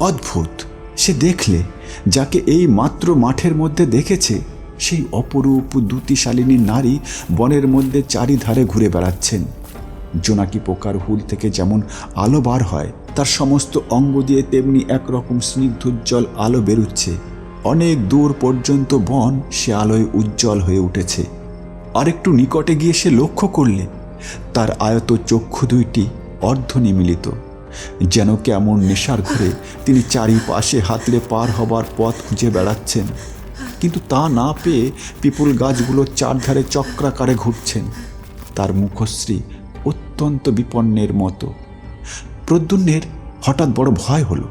অদ্ভুত। সে দেখলে যাকে এই মাত্র মাঠের মধ্যে দেখেছে সেই অপরূপ দ্যুতিশালিনী নারী বনের মধ্যে চারিধারে ঘুরে বেড়াচ্ছেন। জোনাকি পোকার হুল থেকে যেমন আলো বার হয়, তার সমস্ত অঙ্গ দিয়ে তেমনি একরকম স্নিগ্ধোজ্জ্বল আলো বেরুচ্ছে। অনেক দূর পর্যন্ত বন সে আলোয় উজ্জ্বল হয়ে উঠেছে। আরেকটু নিকটে গিয়ে সে লক্ষ্য করলে তার আয়ত চক্ষু দুইটি অর্ধনিমিলিত, যেন কেমন নেশার ঘরে তিনি চারিপাশে হাতড়ে পার হবার পথ খুঁজে বেড়াচ্ছেন, কিন্তু তা না পেয়ে পিপুল গাছগুলো চারধারে চক্রাকারে ঘুরছেন। তার মুখশ্রী অত্যন্ত বিপন্নের মতো। প্রদ্যুম্নের হঠাৎ বড় ভয় হলো।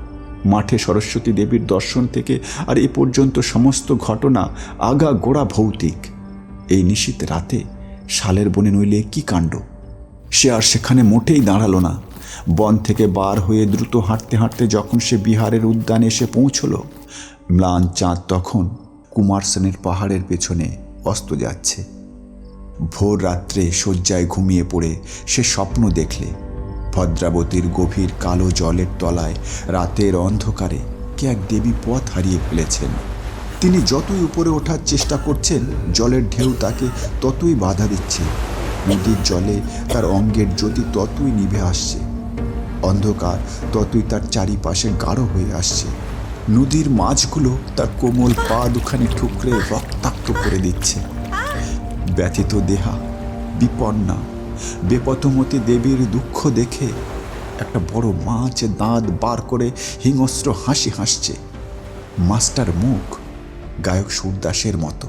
মাঠে সরস্বতী দেবীর দর্শন থেকে আর এ পর্যন্ত সমস্ত ঘটনা আগা গোড়া ভৌতিক। এই নিশীথ রাতে শালের বনে নইলে কি কাণ্ড! সে আর সেখানে মোটেই দাঁড়ালো না। বন থেকে বার হয়ে দ্রুত হাঁটতে হাঁটতে যখন সে বিহারের উদ্যানে এসে পৌঁছল, ম্লান চাঁদ তখন কুমারসেনের পাহাড়ের পেছনে অস্ত যাচ্ছে। ভোর রাত্রে শয্যায় ঘুমিয়ে পড়ে সে স্বপ্ন দেখলে ভদ্রাবতীর গভীর কালো জলের তলায় রাতের অন্ধকারে কে এক দেবী পথ হারিয়ে ফেলেছেন। তিনি যতই উপরে ওঠার চেষ্টা করছেন, জলের ঢেউ তাকে ততই বাধা দিচ্ছে। নদীর জলে তার অঙ্গের জ্যোতি ততই নিভে আসছে। অন্ধকার ততই তার চারিপাশে গাঢ় হয়ে আসছে। নদীর মাছগুলো তার কোমল পা দুখানি ঠুকরে রক্তাক্ত করে দিচ্ছে। ব্যথিত দেহা, বিপন্না, বেপথমতী দেবীর দুঃখ দেখে একটা বড় মাছ দাঁত বার করে হিংস্র হাসি হাসছে। মাছটার মুখ গায়ক সুরদাসের মতো।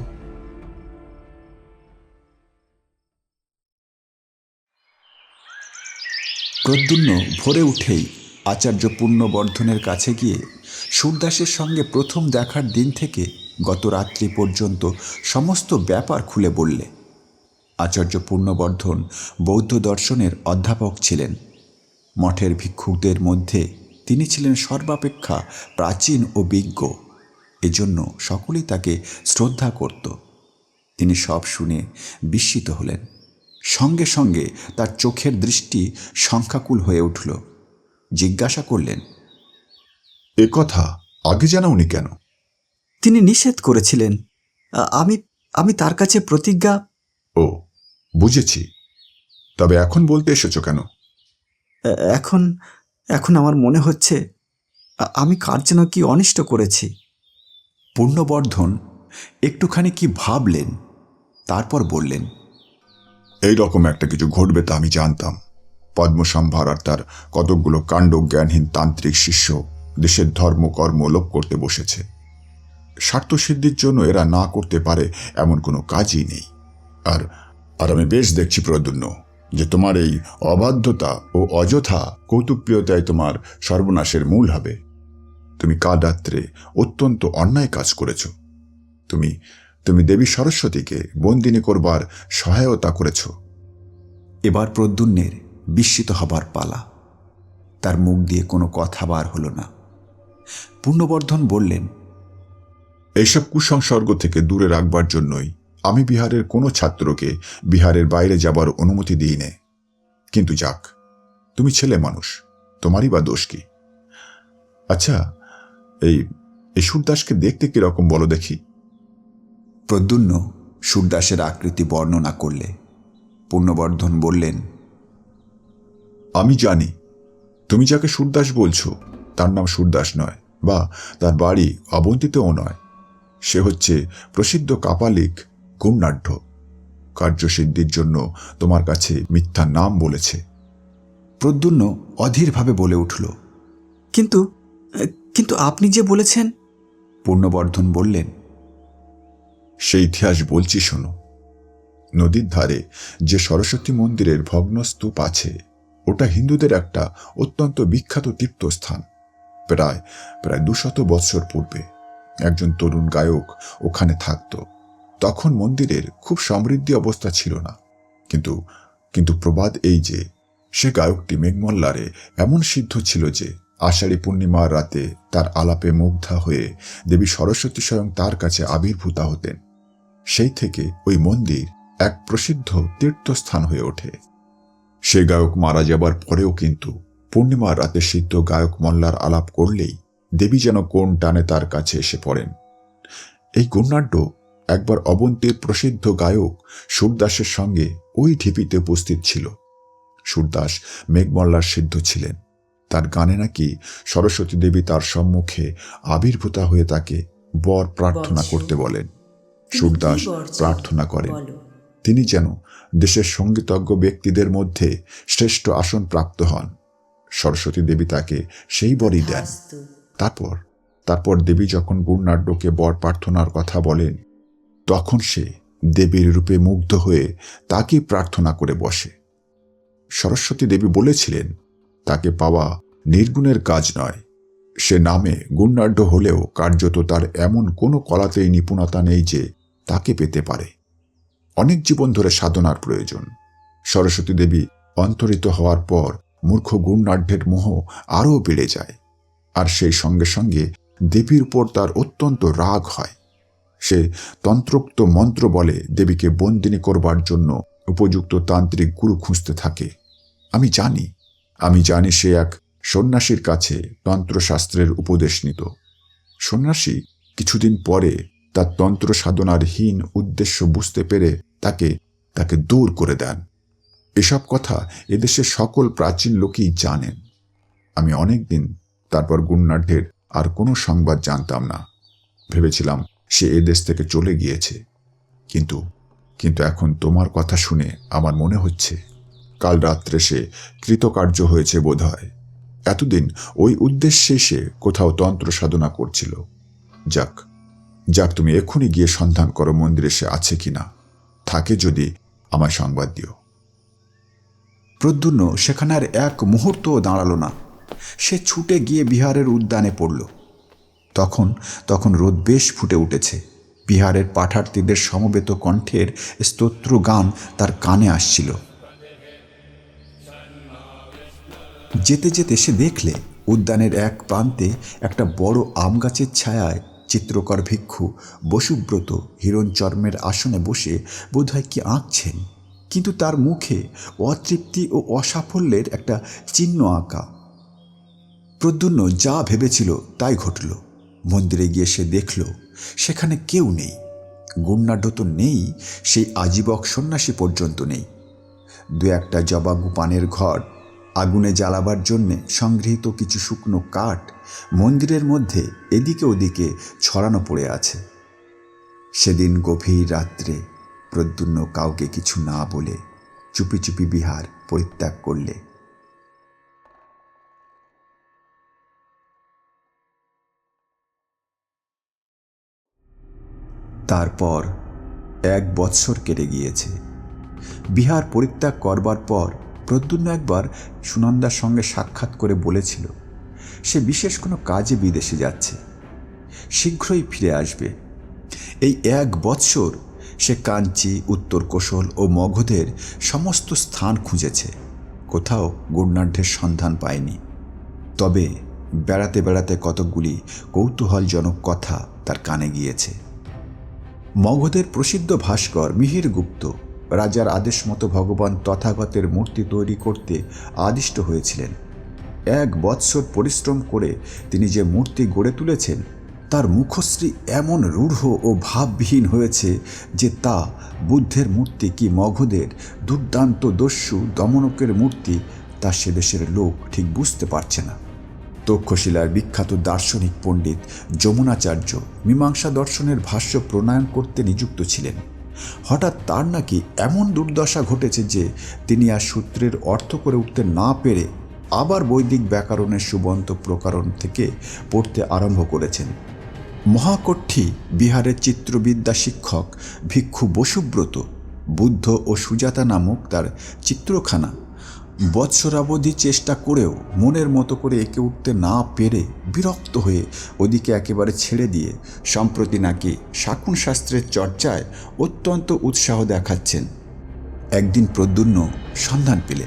প্রদ্যুম্ন ভোরে উঠেই আচার্য পূর্ণবর্ধনের কাছে গিয়ে সুরদাসের সঙ্গে প্রথম দেখার দিন থেকে গত রাত্রি পর্যন্ত সমস্ত ব্যাপার খুলে বললে। আচার্য পূর্ণবর্ধন বৌদ্ধ দর্শনের অধ্যাপক ছিলেন। মঠের ভিক্ষুকদের মধ্যে তিনি ছিলেন সর্বাপেক্ষা প্রাচীন ও বিজ্ঞ। এজন্য সকলেই তাকে শ্রদ্ধা করত। তিনি সব শুনে বিস্মিত হলেন। সঙ্গে সঙ্গে তার চোখের দৃষ্টি শঙ্কাকুল হয়ে উঠল। জিজ্ঞাসা করলেন, এ কথা আগে জানাওনি কেন? তিনি নিষেধ করেছিলেন। আমি আমি তার কাছে প্রতিজ্ঞা। ও, বুঝেছি। তবে এখন বলতে এসেছো কেন? এখন এখন আমার মনে হচ্ছে আমি কার যেন কি অনিষ্ট করেছি। পূর্ণবর্ধন একটুখানি কি ভাবলেন, তারপর বললেন, এই রকম একটা কিছু ঘটবে তা আমি জানতাম। পদ্মসম্ভার আর তার কতকগুলো কাণ্ড জ্ঞানহীন তান্ত্রিক শিষ্য দেশের ধর্মকর্ম লোপ করতে বসেছে। স্বার্থসিদ্ধির জন্য এরা না করতে পারে এমন কোনো কাজই নেই। আর আর আমি বেশ দেখছি প্রদ্যুম্ন, যে তোমার এই অবাধ্যতা ও অযথা কৌতুকপ্রিয়তায় তোমার সর্বনাশের মূল হবে। তুমি কাল রাত্রে অত্যন্ত অন্যায় কাজ করেছ। তুমি দেবী সরস্বতীকে বন্দিনী করবার সহায়তা করেছ। এবার প্রদ্যুম্নের বিস্মিত হবার পালা। তার মুখ দিয়ে কোনো কথা বার হলো না। পূর্ণবর্ধন বললেন, এইসব কুসংসর্গ থেকে দূরে রাখবার জন্যই আমি বিহারের কোনো ছাত্রকে বিহারের বাইরে যাবার অনুমতি দিই নে। কিন্তু যাক, তুমি ছেলে মানুষ, তোমারই বা দোষ কি? আচ্ছা, এই সুরদাসকে দেখতে কিরকম বলো দেখি। প্রদ্যুম্ন সুরদাসের আকৃতি বর্ণনা করলে। পূর্ণবর্ধন বললেন, আমি জানি তুমি যাকে সুরদাস বলছো তার নাম সুরদাস নয়, বা তার বাড়ি অবন্তিতেও নয়। সে হচ্ছে প্রসিদ্ধ কাপালিক গুণনাঢ্য। কার্যসিদ্ধির জন্য তোমার কাছে মিথ্যা নাম বলেছে। প্রদ্যুম্ন অধীরভাবে বলে উঠল, কিন্তু কিন্তু আপনি যে বলেছেন। পূর্ণবর্ধন বললেন, সেই ইতিহাস বলছি শোনো। নদীর ধারে যে সরস্বতী মন্দিরের ভগ্ন স্তূপ আছে, ওটা হিন্দুদের একটা অত্যন্ত বিখ্যাত তীর্থস্থান। প্রায় 200 বৎসর পূর্বে একজন তরুণ গায়ক ওখানে থাকত। তখন মন্দিরের খুব সমৃদ্ধি অবস্থা ছিল না, কিন্তু প্রবাদ এই যে সে গায়কটি মেঘমল্লারে এমন সিদ্ধ ছিল যে আষাঢ়ী পূর্ণিমার রাতে তার আলাপে মুগ্ধা হয়ে দেবী সরস্বতী স্বয়ং তার কাছে আবির্ভূতা হতেন। সেই থেকে ওই মন্দির এক প্রসিদ্ধ তীর্থস্থান হয়ে ওঠে। সে গায়ক মারা যাবার পরেও কিন্তু পূর্ণিমার রাতে সিদ্ধ গায়ক মল্লার আলাপ করলেই দেবী যেন কোন টানে তার কাছে এসে পড়েন। এই গুণনাঢ্য একবার অবন্তীর প্রসিদ্ধ গায়ক সুরদাসের সঙ্গে ওই ঢিপিতে উপস্থিত ছিল। সুরদাস মেঘমল্লার সিদ্ধ ছিলেন। তার গানে নাকি সরস্বতী দেবী তার সম্মুখে আবির্ভূতা হয়ে তাকে বর প্রার্থনা করতে বলেন। সুরদাস প্রার্থনা করেন তিনি যেন দেশের সঙ্গীতজ্ঞ ব্যক্তিদের মধ্যে শ্রেষ্ঠ আসন প্রাপ্ত হন। সরস্বতী দেবী তাকে সেই বরই দেন। তারপর দেবী যখন গুণনাট্যকে বর প্রার্থনার কথা বলেন, তখন সে দেবীর রূপে মুগ্ধ হয়ে তাকে প্রার্থনা করে বসে। সরস্বতী দেবী বলেছিলেন, তাকে পাওয়া নির্গুণের কাজ নয়। সে নামে গুণনাঢ্য হলেও কার্যত তার এমন কোনো কলাতেই নিপুণতা নেই যে তাকে পেতে পারে। অনেক জীবন ধরে সাধনার প্রয়োজন। সরস্বতী দেবী অন্তরিত হওয়ার পর মূর্খ গুণনাঢ্যের মোহ আরও বেড়ে যায়, আর সেই সঙ্গে সঙ্গে দেবীর উপর তার অত্যন্ত রাগ হয়। সে তন্ত্রোক্ত মন্ত্র বলে দেবীকে বন্দিনী করবার জন্য উপযুক্ত তান্ত্রিক গুরু খুঁজতে থাকে। আমি জানি সে এক সন্ন্যাসীর কাছে তন্ত্রশাস্ত্রের উপদেশ নিত। সন্ন্যাসী কিছুদিন পরে তার তন্ত্র সাধনার হীন উদ্দেশ্য বুঝতে পেরে তাকে দূর করে দেন। এসব কথা এদেশের সকল প্রাচীন লোকই জানেন। আমি অনেকদিন তারপর গুণনাঢ্যের আর কোনো সংবাদ জানতাম না। ভেবেছিলাম সে এদেশ থেকে চলে গিয়েছে, কিন্তু এখন তোমার কথা শুনে আমার মনে হচ্ছে কাল রাত্রে সে কৃতকার্য হয়েছে বোধহয়। এতদিন ওই উদ্দেশ্যে সে কোথাও তন্ত্র সাধনা করছিল। যাক তুমি এক্ষুনি গিয়ে সন্ধান করো মন্দিরে সে আছে কিনা। থাকে যদি আমায় সংবাদ দিও। প্রদ্যুম্ন সেখানে আর এক মুহূর্তও দাঁড়ালো না। সে ছুটে গিয়ে বিহারের উদ্যানে পড়ল। তখন রোদ বেশ ফুটে উঠেছে। বিহারের পাঠার্থীদের সমবেত কণ্ঠের স্তোত্র গান তার কানে আসছিল। যেতে যেতে সে দেখলে উদ্যানের এক প্রান্তে একটা বড় আম গাছের ছায়ায় চিত্রকর ভিক্ষু বসুব্রত হিরণচর্মের আসনে বসে বোধহয় কি আঁকছেন, কিন্তু তার মুখে অতৃপ্তি ও অসাফল্যের একটা চিহ্ন আঁকা। প্রদ্যুম্ন যা ভেবেছিল তাই ঘটল। মন্দিরে গিয়ে সে দেখল সেখানে কেউ নেই। গুণনাঢ্য তো নেই, সেই আজীবক সন্ন্যাসী পর্যন্ত নেই। দু একটা জবা গুপানের ঘর, আগুনে জ্বালাবার জন্যে সংগৃহীত কিছু শুকনো কাঠ মন্দিরের মধ্যে এদিকে ওদিকে ছড়ানো পড়ে আছে। সেদিন গভীর রাত্রে প্রদ্যুম্ন কাউকে কিছু না বলে চুপি চুপি বিহার পরিত্যাগ করলে। তারপর 1 বৎসর কেটে গিয়েছে। বিহার পরিত্যাগ করবার পর প্রদ্যুম্ন একবার সুনন্দার সঙ্গে সাক্ষাৎ করে বলেছিল সে বিশেষ কোনো কাজে বিদেশে যাচ্ছে, শীঘ্রই ফিরে আসবে। এই 1 বৎসর সে কাঞ্চি, উত্তর কোশল ও মগধের সমস্ত স্থান খুঁজেছে, কোথাও গুণনাঢ্যের সন্ধান পায়নি। তবে বেড়াতে বেড়াতে কতকগুলি কৌতূহলজনক কথা তার কানে গিয়েছে। মগধের প্রসিদ্ধ ভাস্কর মিহির গুপ্ত রাজার আদেশ মতো ভগবান তথাগতের মূর্তি তৈরি করতে আদিষ্ট হয়েছিলেন। 1 বৎসর পরিশ্রম করে তিনি যে মূর্তি গড়ে তুলেছেন তার মুখশ্রী এমন রূঢ় ও ভাববিহীন হয়েছে যে তা বুদ্ধের মূর্তি কি মগধের দুর্দান্ত দস্যু দমনকের মূর্তি তা সে দেশের লোক ঠিক বুঝতে পারছে না। তক্ষশিলার বিখ্যাত দার্শনিক পণ্ডিত যমুনাচার্য মীমাংসা দর্শনের ভাষ্য প্রণয়ন করতে নিযুক্ত ছিলেন। হঠাৎ তার নাকি এমন দুর্দশা ঘটেছে যে তিনি আর সূত্রের অর্থ করে উঠতে না পেরে আবার বৈদিক ব্যাকরণের সুবন্ত প্রকরণ থেকে পড়তে আরম্ভ করেছেন। মহাকঠি বিহারের চিত্রবিদ্যা শিক্ষক ভিক্ষু বসুব্রত বুদ্ধ ও সুজাতা নামক তার চিত্রখানা বৎসরাবধি চেষ্টা করেও মনের মতো করে এঁকে উঠতে না পেরে বিরক্ত হয়ে ওদিকে একেবারে ছেড়ে দিয়ে সম্প্রতি নাকি শাকুন শাস্ত্রের চর্চায় অত্যন্ত উৎসাহ দেখাচ্ছেন। একদিন প্রদ্যুম্ন সন্ধান পেলে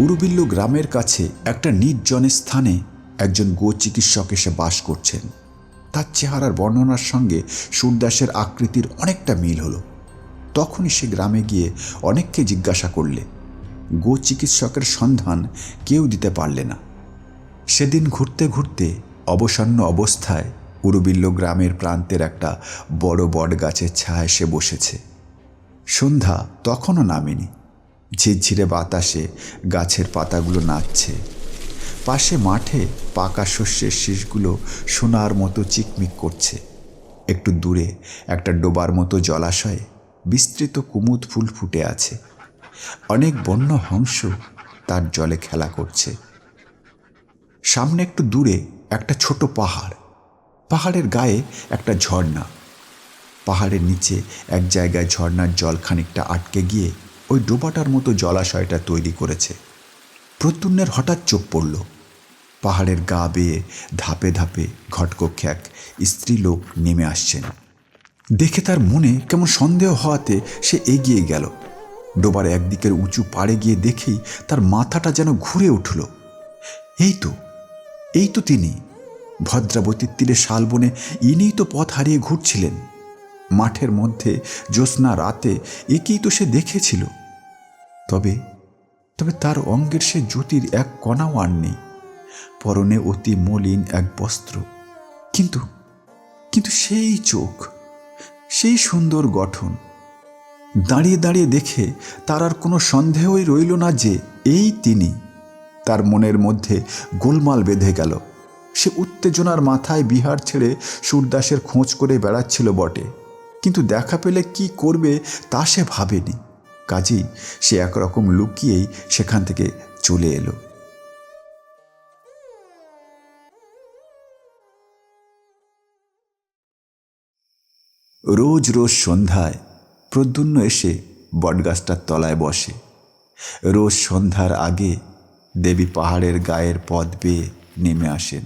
উরুবিল্লু গ্রামের কাছে একটা নির্জনের স্থানে একজন গো চিকিৎসক এসে বাস করছেন। তার চেহারার বর্ণনার সঙ্গে সুরদাসের আকৃতির অনেকটা মিল হলো। তখনই সে গ্রামে গিয়ে অনেককে জিজ্ঞাসা করলে গো চিকিৎসকের সন্ধান কেউ দিতে পারলে না। সেদিন ঘুরতে ঘুরতে অবসন্ন অবস্থায় উরুবিল্ল গ্রামের প্রান্তের একটা বড় বট গাছের ছায়ায় সে বসেছে। সন্ধ্যা তখনও নামেনি। ঝিরঝিরে বাতাসে গাছের পাতাগুলো নাচছে। পাশে মাঠে পাকা শস্যের শীষগুলো সোনার মতো চিকমিক করছে। একটু দূরে একটা ডোবার মতো জলাশয়ে বিস্তৃত কুমুদ ফুল ফুটে আছে। অনেক বন্য হংস তার জলে খেলা করছে। সামনে একটু দূরে একটা ছোট পাহাড়, পাহাড়ের গায়ে একটা ঝর্ণা। পাহাড়ের নিচে এক জায়গায় ঝর্ণার জল খানিকটা আটকে গিয়ে ওই ডোবাটার মতো জলাশয়টা তৈরি করেছে। প্রদ্যুম্নের হঠাৎ চোখ পড়ল। পাহাড়ের গা বেয়ে ধাপে ধাপে ঘটকক্ষে এক স্ত্রীলোক নেমে আসছেন। দেখে তার মনে কেমন সন্দেহ হওয়াতে সে এগিয়ে গেল। ডোবার একদিকের উঁচু পাড়ে গিয়ে দেখেই তার মাথাটা যেন ঘুরে উঠল। এই তো তিনি, ভদ্রাবতীর তীরে শালবনে ইনিই তো পথ হারিয়ে ঘুরছিলেন। মাঠের মধ্যে জ্যোৎস্না রাতে একেই তো সে দেখেছিল। তবে তার অঙ্গের সে জ্যোতির এক কণাও আর নেই। পরনে অতি মলিন এক বস্ত্র, কিন্তু সেই চোখ, সেই সুন্দর গঠন। দাঁড়িয়ে দাঁড়িয়ে দেখে তার আর কোনো সন্দেহই রইল না যে এই তিনি। তার মনের মধ্যে গোলমাল বেঁধে গেল। সে উত্তেজনার মাথায় বিহার ছেড়ে সুরদাসের খোঁজ করে বেড়াচ্ছিল বটে, কিন্তু দেখা পেলে কি করবে তা সে ভাবেনি। কাজেই সে একরকম লুকিয়েই সেখান থেকে চলে এলো। রোজ রোজ সন্ধ্যায় প্রদ্যুম্ন এসে বটগাছটার তলায় বসে। রোজ সন্ধ্যার আগে দেবী পাহাড়ের গায়ের পথ বেয়ে নেমে আসেন।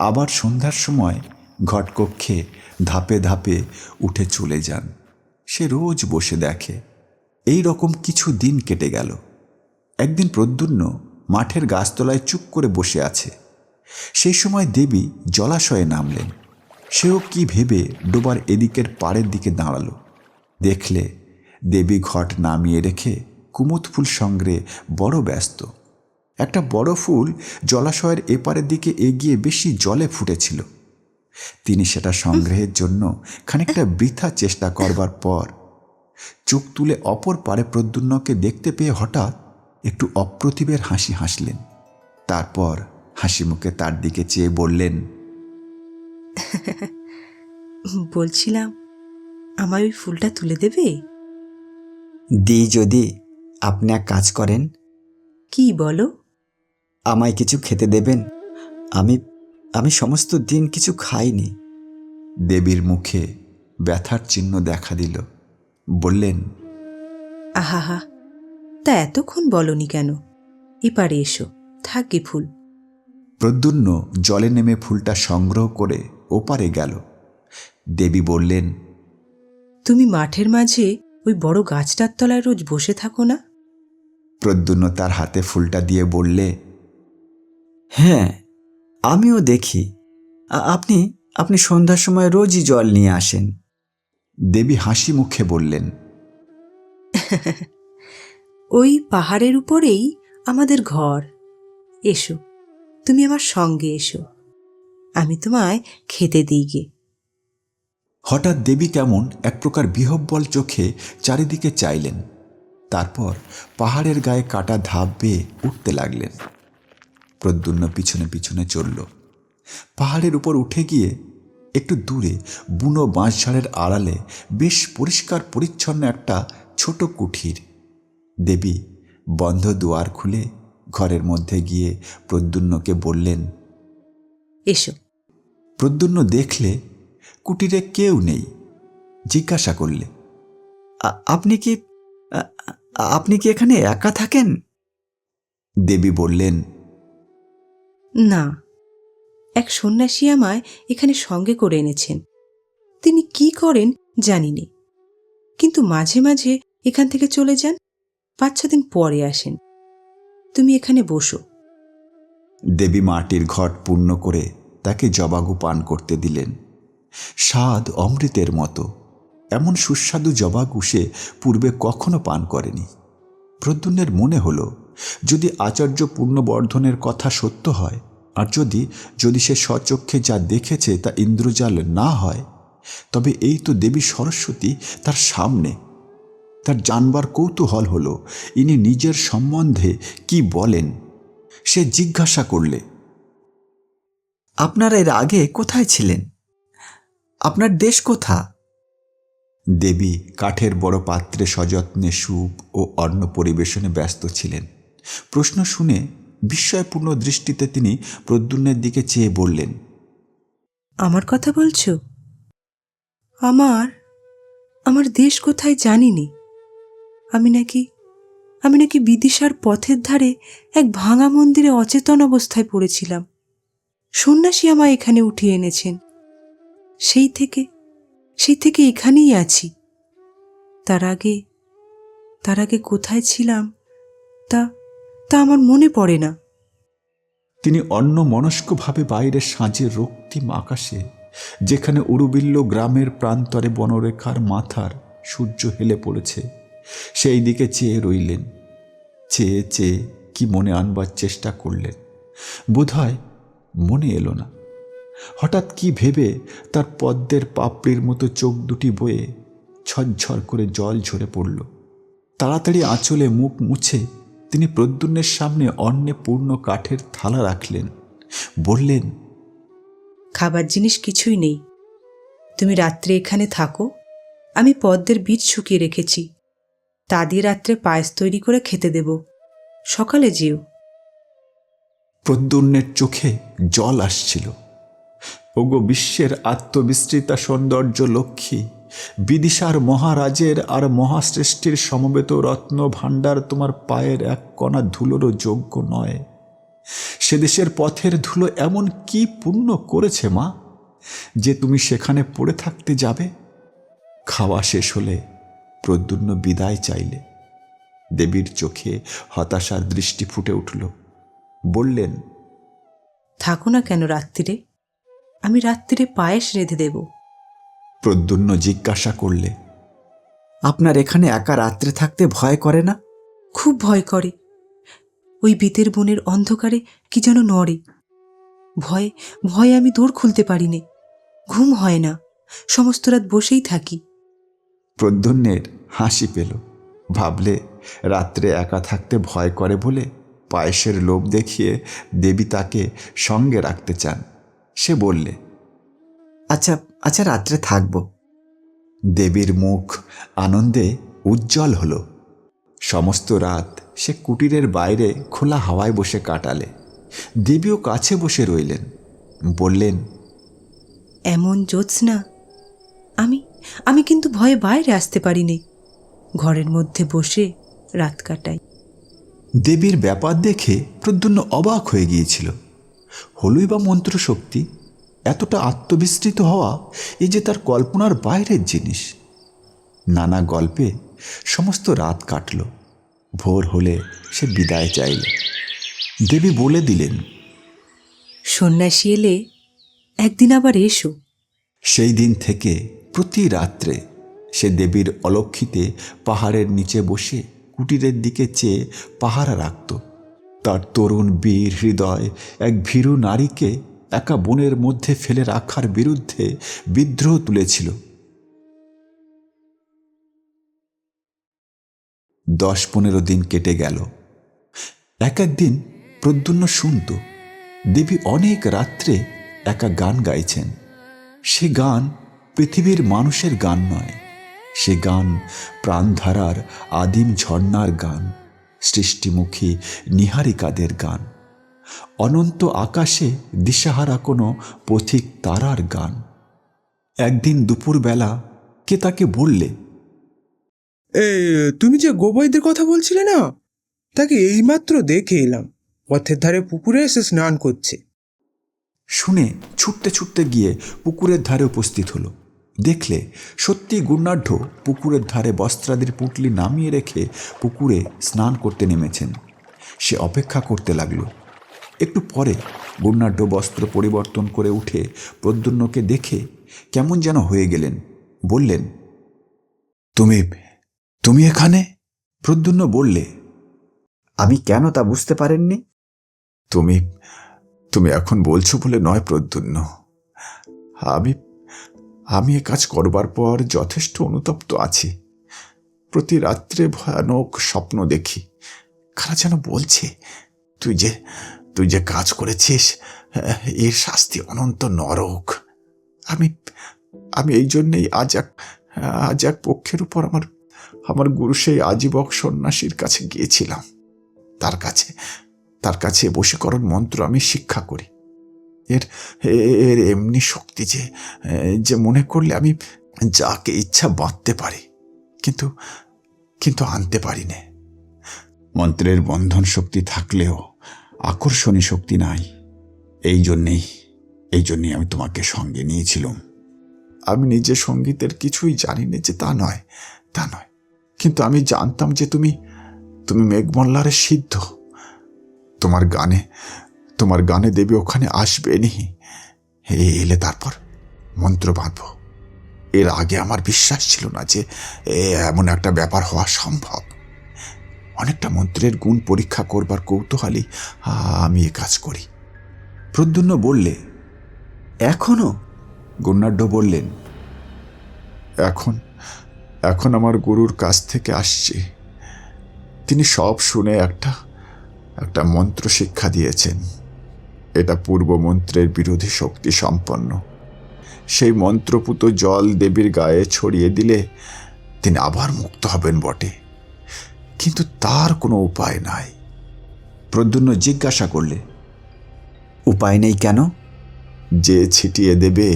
আবার সন্ধ্যার সময় ঘটকক্ষে ধাপে ধাপে উঠে চলে যান। সে রোজ বসে দেখে। এই রকম কিছু দিন কেটে গেল। একদিন প্রদ্যুম্ন মাঠের গাছতলায় চুপ করে বসে আছে। সেই সময় দেবী জলাশয়ে নামলেন। সেও কি ভেবে ডোবার এদিকের পাড়ের দিকে দাঁড়ালো। দেখলে দেবী ঘট নামিয়ে রেখে কুমুদ ফুল সংগ্রহে বড় ব্যস্ত। একটা বড় ফুল জলাশয়ের এপারের দিকে এগিয়ে বেশি জলে ফুটেছিল। তিনি সেটা সংগ্রহের জন্য খানিকটা বৃথা চেষ্টা করবার পর চোখ তুলে অপর পারে প্রদ্যুম্নকে দেখতে পেয়ে হঠাৎ একটু অপ্রতিভের হাসি হাসলেন। তারপর হাসি মুখে তার দিকে চেয়ে বললেন, বলছিলাম, আমায় ওই ফুলটা তুলে দেবে? দিই যদি আপনি এক কাজ করেন, কি বলো? আমায় কিছু খেতে দেবেন। আমি সমস্ত দিন কিছু খাইনি। দেবীর মুখে ব্যথার চিহ্ন দেখা দিল। বললেন, আহা, তা এতক্ষণ বলনি কেন? এপারে এসো, থাকি ফুল। প্রদ্যুম্ন জলে নেমে ফুলটা সংগ্রহ করে ওপারে গেল। দেবী বললেন, তুমি মাঠের মাঝে ওই বড় গাছটার তলায় রোজ বসে থাকো না? প্রদ্যুম্ন তার হাতে ফুলটা দিয়ে বললে, হ্যাঁ, আমিও দেখি। আপনি সন্ধ্যার সময় রোজই জল নিয়ে আসেন। দেবী হাসি মুখে বললেন, ওই পাহাড়ের উপরেই আমাদের ঘর। এসো, তুমি আমার সঙ্গে এসো, আমি তোমায় খেতে দিই গে। হঠাৎ দেবী কেমন এক প্রকার বিহ্বল চোখে চারিদিকে চাইলেন। তারপর পাহাড়ের গায়ে কাটা ধাপ বেয়ে উঠতে লাগলেন। প্রদ্যুম্ন পিছনে পিছনে চলল। পাহাড়ের উপর উঠে গিয়ে একটু দূরে বুনো বাঁশঝাড়ের আড়ালে বেশ পরিষ্কার পরিচ্ছন্ন একটা ছোট কুঠির। দেবী বন্ধ দুয়ার খুলে ঘরের মধ্যে গিয়ে প্রদ্যুম্নকে বললেন, এসো। প্রদ্যুম্ন দেখলে কুটিরে কেউ নেই। জিজ্ঞাসা করলে, আপনি কি এখানে একা থাকেন? দেবী বললেন, না, এক সন্ন্যাসী আমায় এখানে সঙ্গে করে এনেছেন। তিনি কি করেন জানি নে, কিন্তু মাঝে মাঝে এখান থেকে চলে যান, 5-6 দিন পরে আসেন। তুমি এখানে বসো। দেবী মাটির ঘট পূর্ণ করে তাকে জবাগু পান করতে দিলেন। স্বাদ অমৃতের মতো। এমন সুস্বাদু জবাগু সে পূর্বে কখনো পান করেনি। প্রদ্যুম্নের মনে হল, যদি আচার্য পূর্ণবর্ধনের কথা সত্য হয়, আর যদি যদি সে স্বচক্ষে যা দেখেছে তা ইন্দ্রজাল না হয়, তবে এই তো দেবী সরস্বতী তার সামনে। তার জানবার কৌতূহল হলো ইনি নিজের সম্বন্ধে কি বলেন। সে জিজ্ঞাসা করলে, আপনারা এর আগে কোথায় ছিলেন? আপনার দেশ কোথা? দেবী কাঠের বড় পাত্রে সযত্নে স্যুপ ও অন্ন পরিবেশনে ব্যস্ত ছিলেন। প্রশ্ন শুনে বিস্ময়পূর্ণ দৃষ্টিতে তিনি প্রদ্যুম্নের দিকে চেয়ে বললেন, আমার কথা বলছো? আমার আমার দেশ কোথায় জানিনি। আমি নাকি বিদিশার পথের ধারে এক ভাঙা মন্দিরে অচেতন অবস্থায় পড়েছিলাম। সন্ন্যাসী আমায় এখানে উঠিয়ে এনেছেন। সেই থেকে এখানেই আছি। তার আগে কোথায় ছিলাম তা তা আমার মনে পড়ে না। তিনি অন্যমনস্কভাবে বাইরে সাঁঝের রক্তিম আকাশে, যেখানে উরুবিল্ল গ্রামের প্রান্তরে বনরেখার মাথার সূর্য হেলে পড়েছে, সেই দিকে চেয়ে রইলেন। চেয়ে চেয়ে কি মনে আনবার চেষ্টা করলেন, বোধহয় মনে এলো না। হঠাৎ কি ভেবে তার পদ্মের পাপড়ির মতো চোখ দুটি বয়ে ঝরঝর করে জল ঝরে পড়ল। তাড়াতাড়ি আঁচলে মুখ মুছে তিনি প্রদ্যুম্নের সামনে অন্নে পূর্ণ কাঠের থালা রাখলেন। বললেন, খাবার জিনিস কিছুই নেই। তুমি রাত্রে এখানে থাকো। আমি পদ্মের বীজ শুকিয়ে রেখেছি, তা দিয়ে রাত্রে পায়েস তৈরি করে খেতে দেব। সকালে যেও। প্রদ্যুম্নের চোখে জল আসছিল। ওগো বিশ্বের আত্মবিস্তৃতা সৌন্দর্য লক্ষ্মী, বিদিশার মহারাজের আর মহাশ্রেষ্ঠীর সমবেত রত্ন ভাণ্ডার তোমার পায়ের এক কণা ধুলোরও যোগ্য নয়। সে দেশের পথের ধুলো এমন কি পুণ্য করেছে মা, যে তুমি সেখানে পড়ে থাকতে যাবে? খাওয়া শেষ হলে প্রদ্যুম্ন বিদায় চাইলে। দেবীর চোখে হতাশার দৃষ্টি ফুটে উঠল। বললেন, থাকো না কেন রাত্রিরে? আমি রাত্রিরে পায়েস রেঁধে দেব। প্রদ্যুম্ন জিজ্ঞাসা করলে, আপনার এখানে একা রাত্রে থাকতে ভয় করে না? খুব ভয় করে। ওই বেতের বনের অন্ধকারে কি যেন নড়ে। ভয়ে আমি দৌড় খুলতে পারি নে। ঘুম হয় না, সমস্ত রাত বসেই থাকি। প্রদ্যুম্নের হাসি পেল। ভাবলে রাত্রে একা থাকতে ভয় করে বলে পায়েসের লোভ দেখিয়ে দেবী তাকে সঙ্গে রাখতে চান। সে বললে, আচ্ছা আচ্ছা, রাত্রে থাকবো। দেবীর মুখ আনন্দে উজ্জ্বল হল। সমস্ত রাত সে কুটিরের বাইরে খোলা হাওয়ায় বসে কাটালে। দেবীও কাছে বসে রইলেন। বললেন, এমন জ্যোৎস্না, আমি কিন্তু ভয়ে বাইরে আসতে পারি নে। ঘরের মধ্যে বসে রাত কাটাই। দেবীর ব্যাপার দেখে প্রদ্যুম্ন অবাক হয়ে গিয়েছিল। হলুই বা মন্ত্রশক্তি, এতটা আত্মবিস্তৃত হওয়া এই যে তার কল্পনার বাইরের জিনিস। নানা গল্পে সমস্ত রাত কাটল। ভোর হলে সে বিদায় চাইল। দেবী বলে দিলেন, সন্ন্যাসী এলে একদিন আবার এসো। সেই দিন থেকে প্রতি রাত্রে সে দেবীর অলক্ষিতে পাহাড়ের নিচে বসে কুটিরের দিকে চেয়ে পাহারা রাখত। তার তরুণ বীর হৃদয় এক ভীরু নারীকে একা বনের মধ্যে ফেলে রাখার বিরুদ্ধে বিদ্রোহ তুলেছিল। 10-15 দিন কেটে গেল। একদিন প্রদ্যুম্ন শুনত দেবী অনেক রাত্রে একা গান গাইছেন। সে গান পৃথিবীর মানুষের গান নয়, সে গান প্রাণধারার আদিম ঝর্ণার গান, সৃষ্টিমুখী নিহারিকাদের গান, অনন্ত আকাশে দিশাহারা কোনো পথিক তারার গান। একদিন দুপুরবেলা কে তাকে বললে, এই তুমি যে গোবৈদের কথা বলছিলে না, তাকে এইমাত্র দেখে এলাম। পথের ধারে পুকুরে এসে স্নান করছে। শুনে ছুটতে ছুটতে গিয়ে পুকুরের ধারে উপস্থিত হলো। দেখলে সত্যি গুণাঢ্য পুকুরের ধারে বস্ত্রাদির পুঁটলি নামিয়ে রেখে পুকুরে স্নান করতে নেমেছেন। সে অপেক্ষা করতে লাগল। একটু পরে গুণাঢ্য বস্ত্র পরিবর্তন করে উঠে প্রদ্যুম্নকে দেখে কেমন যেন হয়ে গেলেন। বললেন, তুমি এখানে? প্রদ্যুম্ন বললে, আমি কেন তা বুঝতে পারেননি? তুমি এখন বলছো বলে নয় প্রদ্যুন্ন। আমি আমি এ কাজ করবার পর যথেষ্ট অনুতপ্ত আছি। প্রতি রাত্রে ভয়ানক স্বপ্ন দেখি। কারা যেন বলছে, তুই যে কাজ করেছিস এর শাস্তি অনন্ত নরক। আমি আমি এই জন্যেই আজ এক পক্ষের উপর আমার গুরু সেই আজীবক সন্ন্যাসীর কাছে গিয়েছিলাম। তার কাছে বশীকরণ মন্ত্র আমি শিক্ষা করি। এর এমনি শক্তি যে মনে করলে আমি যাকে ইচ্ছা বাঁধতে পারি, কিন্তু আনতে পারি না। মন্ত্রের বন্ধন শক্তি থাকলেও আকর্ষণী শক্তি নাই। এই জন্যেই আমি তোমাকে সঙ্গে নিয়েছিলাম। আমি নিজে সঙ্গীতের কিছুই জানি না যে তা নয়, কিন্তু আমি জানতাম যে তুমি মেঘমল্লারের সিদ্ধ। তোমার গানে দেবী ওখানে আসবে নি। এলে তারপর মন্ত্র বাঁধব। এর আগে আমার বিশ্বাস ছিল না যে এমন একটা ব্যাপার হওয়া সম্ভব। অনেকটা মন্ত্রের গুণ পরীক্ষা করবার কৌতূহলী আমি এ কাজ করি। প্রদ্যুন্ন বললে, এখনো? গুণাঢ্য বললেন, এখন আমার গুরুর কাছ থেকে আসছে। তিনি সব শুনে একটা মন্ত্র শিক্ষা দিয়েছেন। এটা পূর্ব মন্ত্রের বিরোধী শক্তি সম্পন্ন। সেই মন্ত্রপুত জল দেবীর গায়ে ছড়িয়ে দিলে তিনি আবার মুক্ত হবেন বটে, কিন্তু তার কোনো উপায় নাই। প্রদ্যুন্ন জিজ্ঞাসা করলে, উপায় নেই কেন? যে ছিটিয়ে দেবে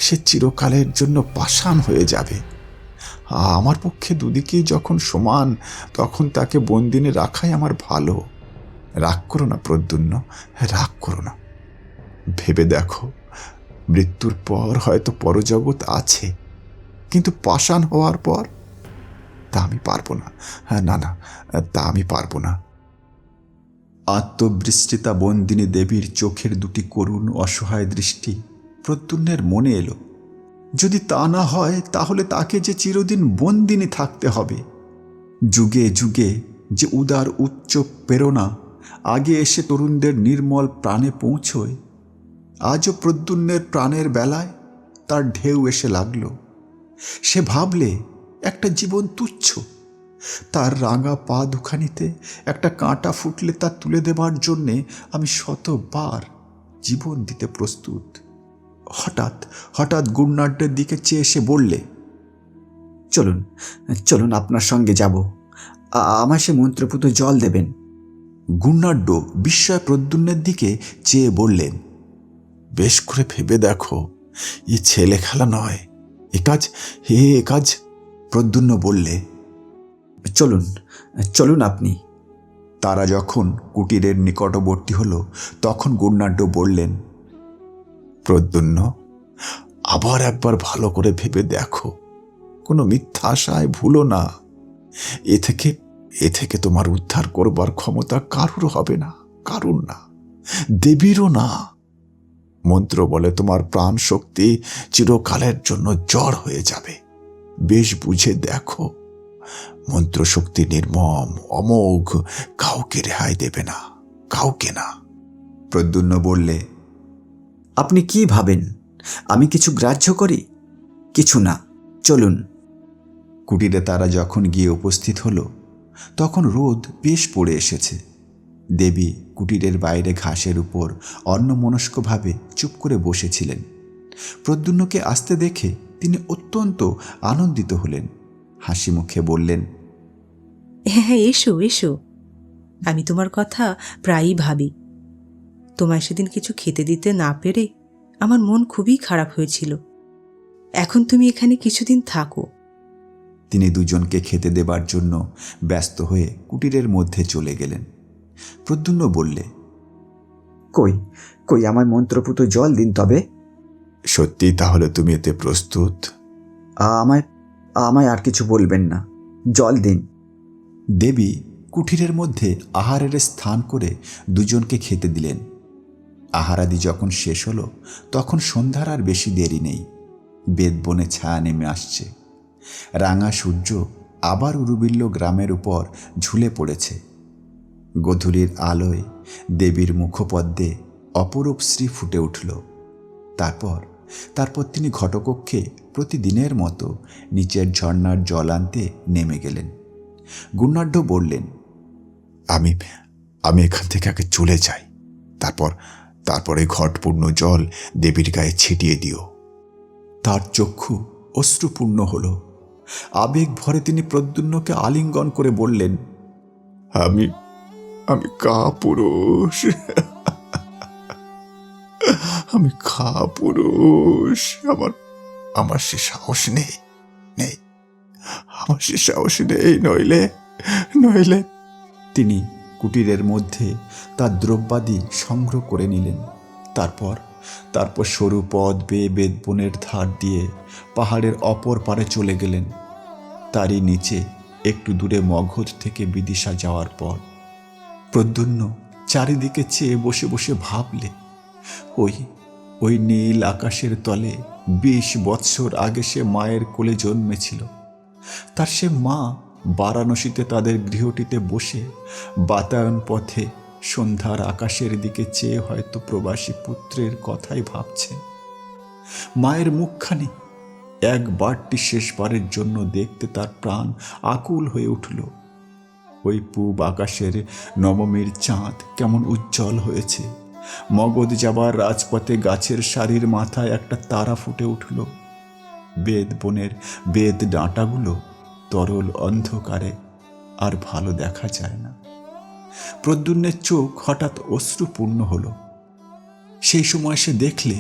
সে চিরকালের জন্য পাষাণ হয়ে যাবে। আমার পক্ষে দুদিকেই যখন সমান, তখন তাকে বন্দিনে রাখাই আমার ভালো। রাগ করো না প্রদ্যুন্ন, রাগ করো না। ভেবে দেখো, মৃত্যুর পর হয়তো পরজগৎ আছে, কিন্তু পাষাণ হওয়ার পর তা আমি পারবো না। না, তা আমি পারবো না। আত্মবিস্তৃতা বন্দিনী দেবীর চোখের দুটি করুণ অসহায় দৃষ্টি প্রদ্যুন্নের মনে এলো। যদি তা না হয় তাহলে তাকে যে চিরদিন বন্দিনী থাকতে হবে। যুগে যুগে যে উদার উচ্চ প্রেরণা আগে এসে তরুণদের নির্মল প্রাণে পৌঁছয়, আজও প্রদ্যুন্নের প্রাণের বেলায় তার ঢেউ এসে লাগল। সে ভাবলে একটা জীবন তুচ্ছ। তার রাঙা পা দুখানিতে একটা কাঁটা ফুটলে তা তুলে দেবার জন্যে আমি শতবার জীবন দিতে প্রস্তুত। হঠাৎ গুণনাট্যের দিকে চেয়ে এসে বললে, চলুন আপনার সঙ্গে যাব। আমায় সে মন্ত্রপুত জল দেবেন। গুণনাট্য বিস্ময় প্রদ্যুন্নের দিকে চেয়ে বললেন, বেশ করে ভেবে দেখো, এ ছেলে খেলা নয়। এ কাজ। প্রদ্যুন্ন বললে, চলুন আপনি। তারা যখন কুটিরের নিকটবর্তী হল, তখন গুণনাট্য বললেন, প্রদ্যুন্ন, আবার একবার ভালো করে ভেবে দেখো। কোনো মিথ্যা আশায় ভুলো না। এ থেকে তোমার উদ্ধার করবার ক্ষমতা কারুর হবে না, কারুর না, দেবীরও না। মন্ত্র বলে তোমার প্রাণ শক্তি চিরকালের জন্য জড় হয়ে যাবে। বেশ বুঝে দেখো, মন্ত্র শক্তি নির্মম, অমোঘ, কাউকে রেহাই দেবে না, কাউকে না। প্রদ্যুন্ন বললে, আপনি কি ভাবেন আমি কিছু গ্রাহ্য করি? কিছু না, চলুন। কুটিরে তারা যখন গিয়ে উপস্থিত হলো, তখন রোদ বেশ পড়ে এসেছে। দেবী কুটিরের বাইরে ঘাসের উপর অন্যমনস্কভাবে চুপ করে বসেছিলেন। প্রদ্যুন্নকে আসতে দেখে তিনি অত্যন্ত আনন্দিত হলেন। হাসি মুখে বললেন, হ্যাঁ, এসো। আমি তোমার কথা প্রায়ই ভাবি। তোমায় সেদিন কিছু খেতে দিতে না পেরে আমার মন খুবই খারাপ হয়েছিল। এখন তুমি এখানে কিছুদিন থাকো। তিনি দুজনকে খেতে দেবার জন্য ব্যস্ত হয়ে কুটিরের মধ্যে চলে গেলেন। প্রদ্যুন্ন বললে, কই আমায় মন্ত্রপুত জল দিন তবে। সত্যি তাহলে তুমি এতে প্রস্তুত? আমায় আর কিছু বলবেন না, জল দিন। দেবী কুঠিরের মধ্যে আহারের স্থান করে দুজনকে খেতে দিলেন। আহারাদি যখন শেষ হলো, তখন সন্ধ্যার আর বেশি দেরি নেই। বেদবনে ছায়া নেমে আসছে। রাঙা সূর্য আবার উরুবিল্ল গ্রামের উপর ঝুলে পড়েছে। গোধূলির আলোয় দেবীর মুখপদ্মে অপরূপ শ্রী ফুটে উঠল। তারপর তারপর তিনি ঘটকক্ষে প্রতিদিনের মতো নিচের ঝর্ণার জল আনতে নেমে গেলেন। গুণাঢ্য বললেন, আমি আমি এখান থেকে আগে চলে যাই, তারপরে ঘটপূর্ণ জল দেবীর গায়ে ছিটিয়ে দিও। তার চক্ষু অশ্রুপূর্ণ হল। আবেগ ভরে তিনি প্রদ্যুম্নকে আলিঙ্গন করে বললেন, আমি আমি কাপুরুষ, আমি কাপুরুষ, আমার সে সাহস নেই, আমার সে সাহস নেই, নইলে তিনি কুটিরের মধ্যে তার দ্রব্যাদি সংগ্রহ করে নিলেন। তারপর সরু পথ বেয়ে বেদবনের ধার দিয়ে পাহাড়ের অপর পারে চলে গেলেন। তারই নিচে একটু দূরে মগধ থেকে বিদিশা যাওয়ার পর প্রদ্যুম্ন চারিদিকে চেয়ে বসে বসে ভাবলে, ওই নীল আকাশের তলে 20 বৎসর আগে সে মায়ের কোলে জন্মেছিল। তার সে মা বারাণসীতে তাদের গৃহটিতে বসে বাতায়ন পথে সন্ধ্যার আকাশের দিকে চেয়ে হয়তো প্রবাসী পুত্রের কথাই ভাবছেন। মায়ের মুখখানি একবারটি শেষবারের জন্য দেখতে তার প্রাণ আকুল হয়ে উঠল। ওই পূব আকাশের নবমীর চাঁদ কেমন উজ্জ্বল হয়েছে। মগধ যাবার রাজপথে গাছের সারির মাথায় একটা তারা ফুটে উঠল। বেদবনের বেদ ডাঁটাগুলো তরল অন্ধকারে আর ভালো দেখা যায় না। প্রদ্যুম্নের চোখ হঠাৎ অশ্রুপূর্ণ হল। সেই সময় সে দেখলে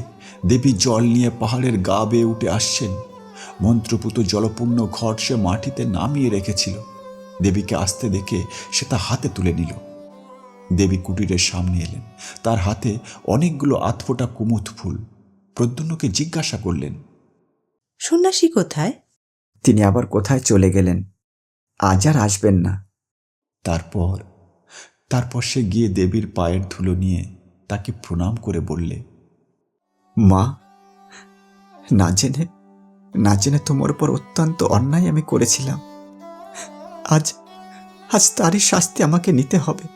দেবী জল নিয়ে পাহাড়ের গা বেয়ে উঠে আসছেন। মন্ত্রপুত জলপূর্ণ ঘট সে মাটিতে নামিয়ে রেখেছিল। দেবীকে আসতে দেখে সে তা হাতে তুলে নিল। দেবী কুটিরের সামনে এলেন। তার হাতে অনেকগুলো আধফোটা কুমুদ ফুল। প্রদ্যুম্নকে জিজ্ঞাসা করলেন, সন্ন্যাসী কোথায়? তিনি আবার কোথায় চলে গেলেন, আজ আর আসবেন না। তারপর সে গিয়ে দেবীর পায়ের ধুলো নিয়ে তাকে প্রণাম করে বললে, মা, না জেনে তোমার উপর অত্যন্ত অন্যায় আমি করেছিলাম। আজ তারই শাস্তি আমাকে নিতে হবে।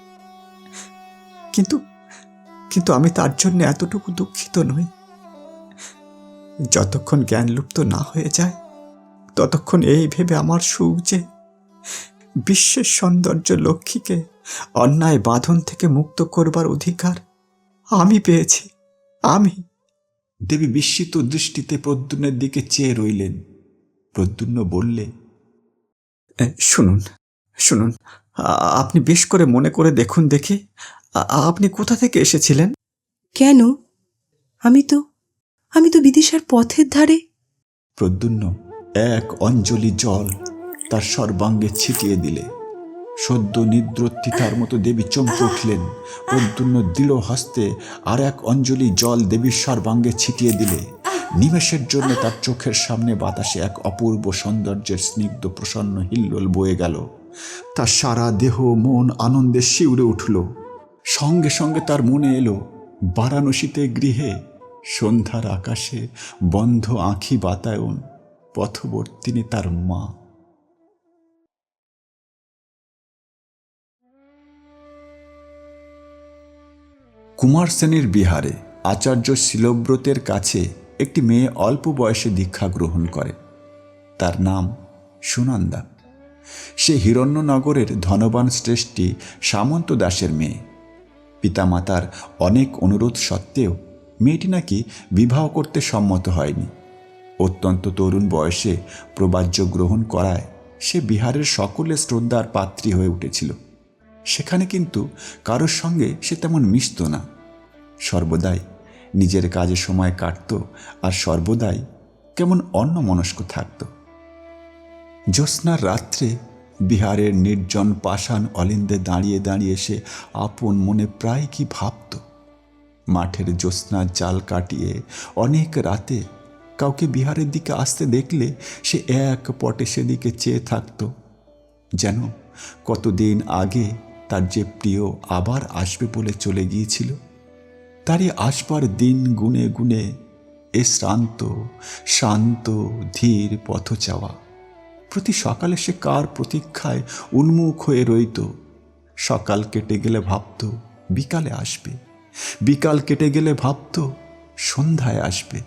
কিন্তু আমি তার জন্য এতটুকু দুঃখিত নই। যতক্ষণ জ্ঞান লুপ্ত না হয়ে যায় ততক্ষণ এই ভেবে আমার সুখ যে বিশ্বের সৌন্দর্য লক্ষ্মীকে অন্যায় বাঁধন থেকে মুক্ত করবার অধিকার আমি পেয়েছি। দেবী বিস্মিত দৃষ্টিতে প্রদ্যুম্নের দিকে চেয়ে রইলেন। প্রদ্যুম্ন বললে, শুনুন, আপনি বেশ করে মনে করে দেখুন দেখি, আপনি কোথা থেকে এসেছিলেন? কেন? আমি তো বিদিশার পথের ধারে। প্রদ্যুম্ন এক অঞ্জলি জল তার সর্বাঙ্গে ছিটিয়ে দিলে। সদ্য নিদ্রোত্থিতার মতো দেবী চমকে উঠলেন। প্রদ্যুম্ন দৃঢ় হস্তে আর এক অঞ্জলি জল দেবীর সর্বাঙ্গে ছিটিয়ে দিলে। নিমেষের জন্য তার চোখের সামনে বাতাসে এক অপূর্ব সৌন্দর্যের স্নিগ্ধ প্রসন্ন হিল্লোল বয়ে গেল। তার সারা দেহ মন আনন্দে শিউরে উঠল। সঙ্গে সঙ্গে তার মনে এলো বারাণসীতে গৃহে সন্ধ্যার আকাশে বন্ধ আঁখি বাতায়ন পথবর্তিনী তার মা। কুমার সেনের বিহারে আচার্য শিলব্রতের কাছে একটি মেয়ে অল্প বয়সে দীক্ষা গ্রহণ করে। তার নাম সুনন্দা। সে হিরণ্যনগরের ধনবান শ্রেষ্ঠী সামন্ত দাসের মেয়ে। পিতামাতার অনেক অনুরোধ সত্ত্বেও মেয়েটি নাকি বিবাহ করতে সম্মত হয়নি। অত্যন্ত তরুণ বয়সে প্রবাজ্য গ্রহণ করায় সে বিহারের সকলের শ্রদ্ধার পাত্রী হয়ে উঠেছিল। সেখানে কিন্তু কারোর সঙ্গে সে তেমন মিশত না। সর্বদাই নিজের কাজে সময় কাটত আর সর্বদাই কেমন অন্যমনস্ক থাকত। জ্যোৎস্নার রাত্রে বিহারের নির্জন পাষাণ অলিন্দে দাঁড়িয়ে দাঁড়িয়ে সে আপন মনে প্রায় কি ভাবত। মাঠের জ্যোৎস্নার জাল কাটিয়ে অনেক রাতে কাউকে বিহারের দিকে আসতে দেখলে সে এক পটে সেদিকে চেয়ে থাকত, যেন কতদিন আগে তার যে প্রিয় আবার আসবে বলে চলে গিয়েছিল। তারই আসবার দিন গুনে গুনে এ শ্রান্ত শান্ত ধীর পথ চাওয়া। প্রতি সকালে সে কার প্রতীক্ষায় উন্মুখ হয়ে রইত। সকাল কেটে গেলে ভাবত বিকালে আসবে, বিকাল কেটে গেলে ভাবতো সন্ধ্যায় আসবে।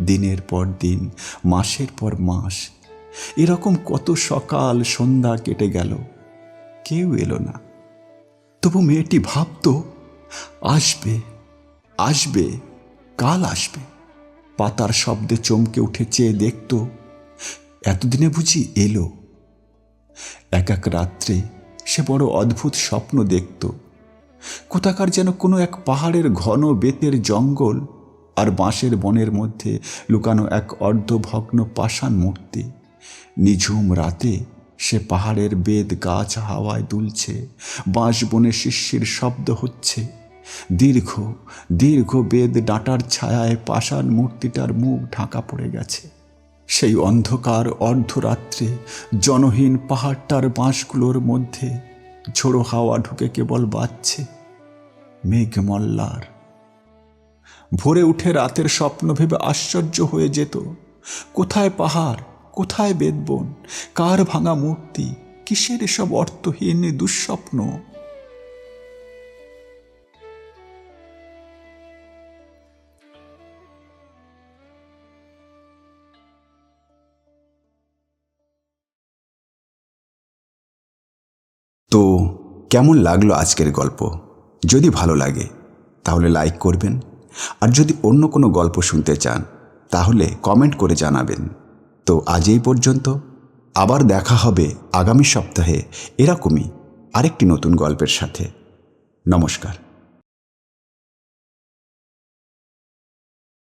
দিনের পর দিন, মাসের পর মাস, এরকম কত সকাল সন্ধ্যা কেটে গেল, কেউ এলো না। তবু মেয়েটি ভাবতো আসবে, আসবে, কাল আসবে। পাতার শব্দে চমকে উঠে চেয়ে দেখতো এতদিনে বুঝি এলো। এক এক রাত্রে সে বড় অদ্ভুত স্বপ্ন দেখত। কোথাকার যেন কোনো এক পাহাড়ের ঘন বেতের জঙ্গল আর বাঁশের বনের মধ্যে লুকানো এক অর্ধভগ্ন পাষাণ মূর্তি। নিঝুম রাতে সে পাহাড়ের বেদ গাছ হাওয়ায় দুলছে, বাঁশ বনে শিশির শব্দ হচ্ছে। দীর্ঘ দীর্ঘ বেদ ডাঁটার ছায়ায় পাষাণ মূর্তিটার মুখ ঢাকা পড়ে গেছে। সেই অন্ধকার অর্ধরাত্রে জনহীন পাহাড়টার বাঁশগুলোর মধ্যে ঝোড়ো হাওয়া ঢুকে কেবল বাজছে মেঘমল্লার। ভোরে উঠে রাতের স্বপ্ন ভেবে আশ্চর্য হয়ে যেত, কোথায় পাহাড়, কোথায় বেদবন, কার ভাঙা মূর্তি, কিসের এসব অর্থহীন দুঃস্বপ্ন। তো কেমন লাগলো আজকের গল্প? যদি ভালো লাগে তাহলে লাইক করবেন, আর যদি অন্য কোনো গল্প শুনতে চান তাহলে কমেন্ট করে জানাবেন। তো আজ এই পর্যন্ত, আবার দেখা হবে আগামী সপ্তাহে এরকমই আরেকটি নতুন গল্পের সাথে। নমস্কার।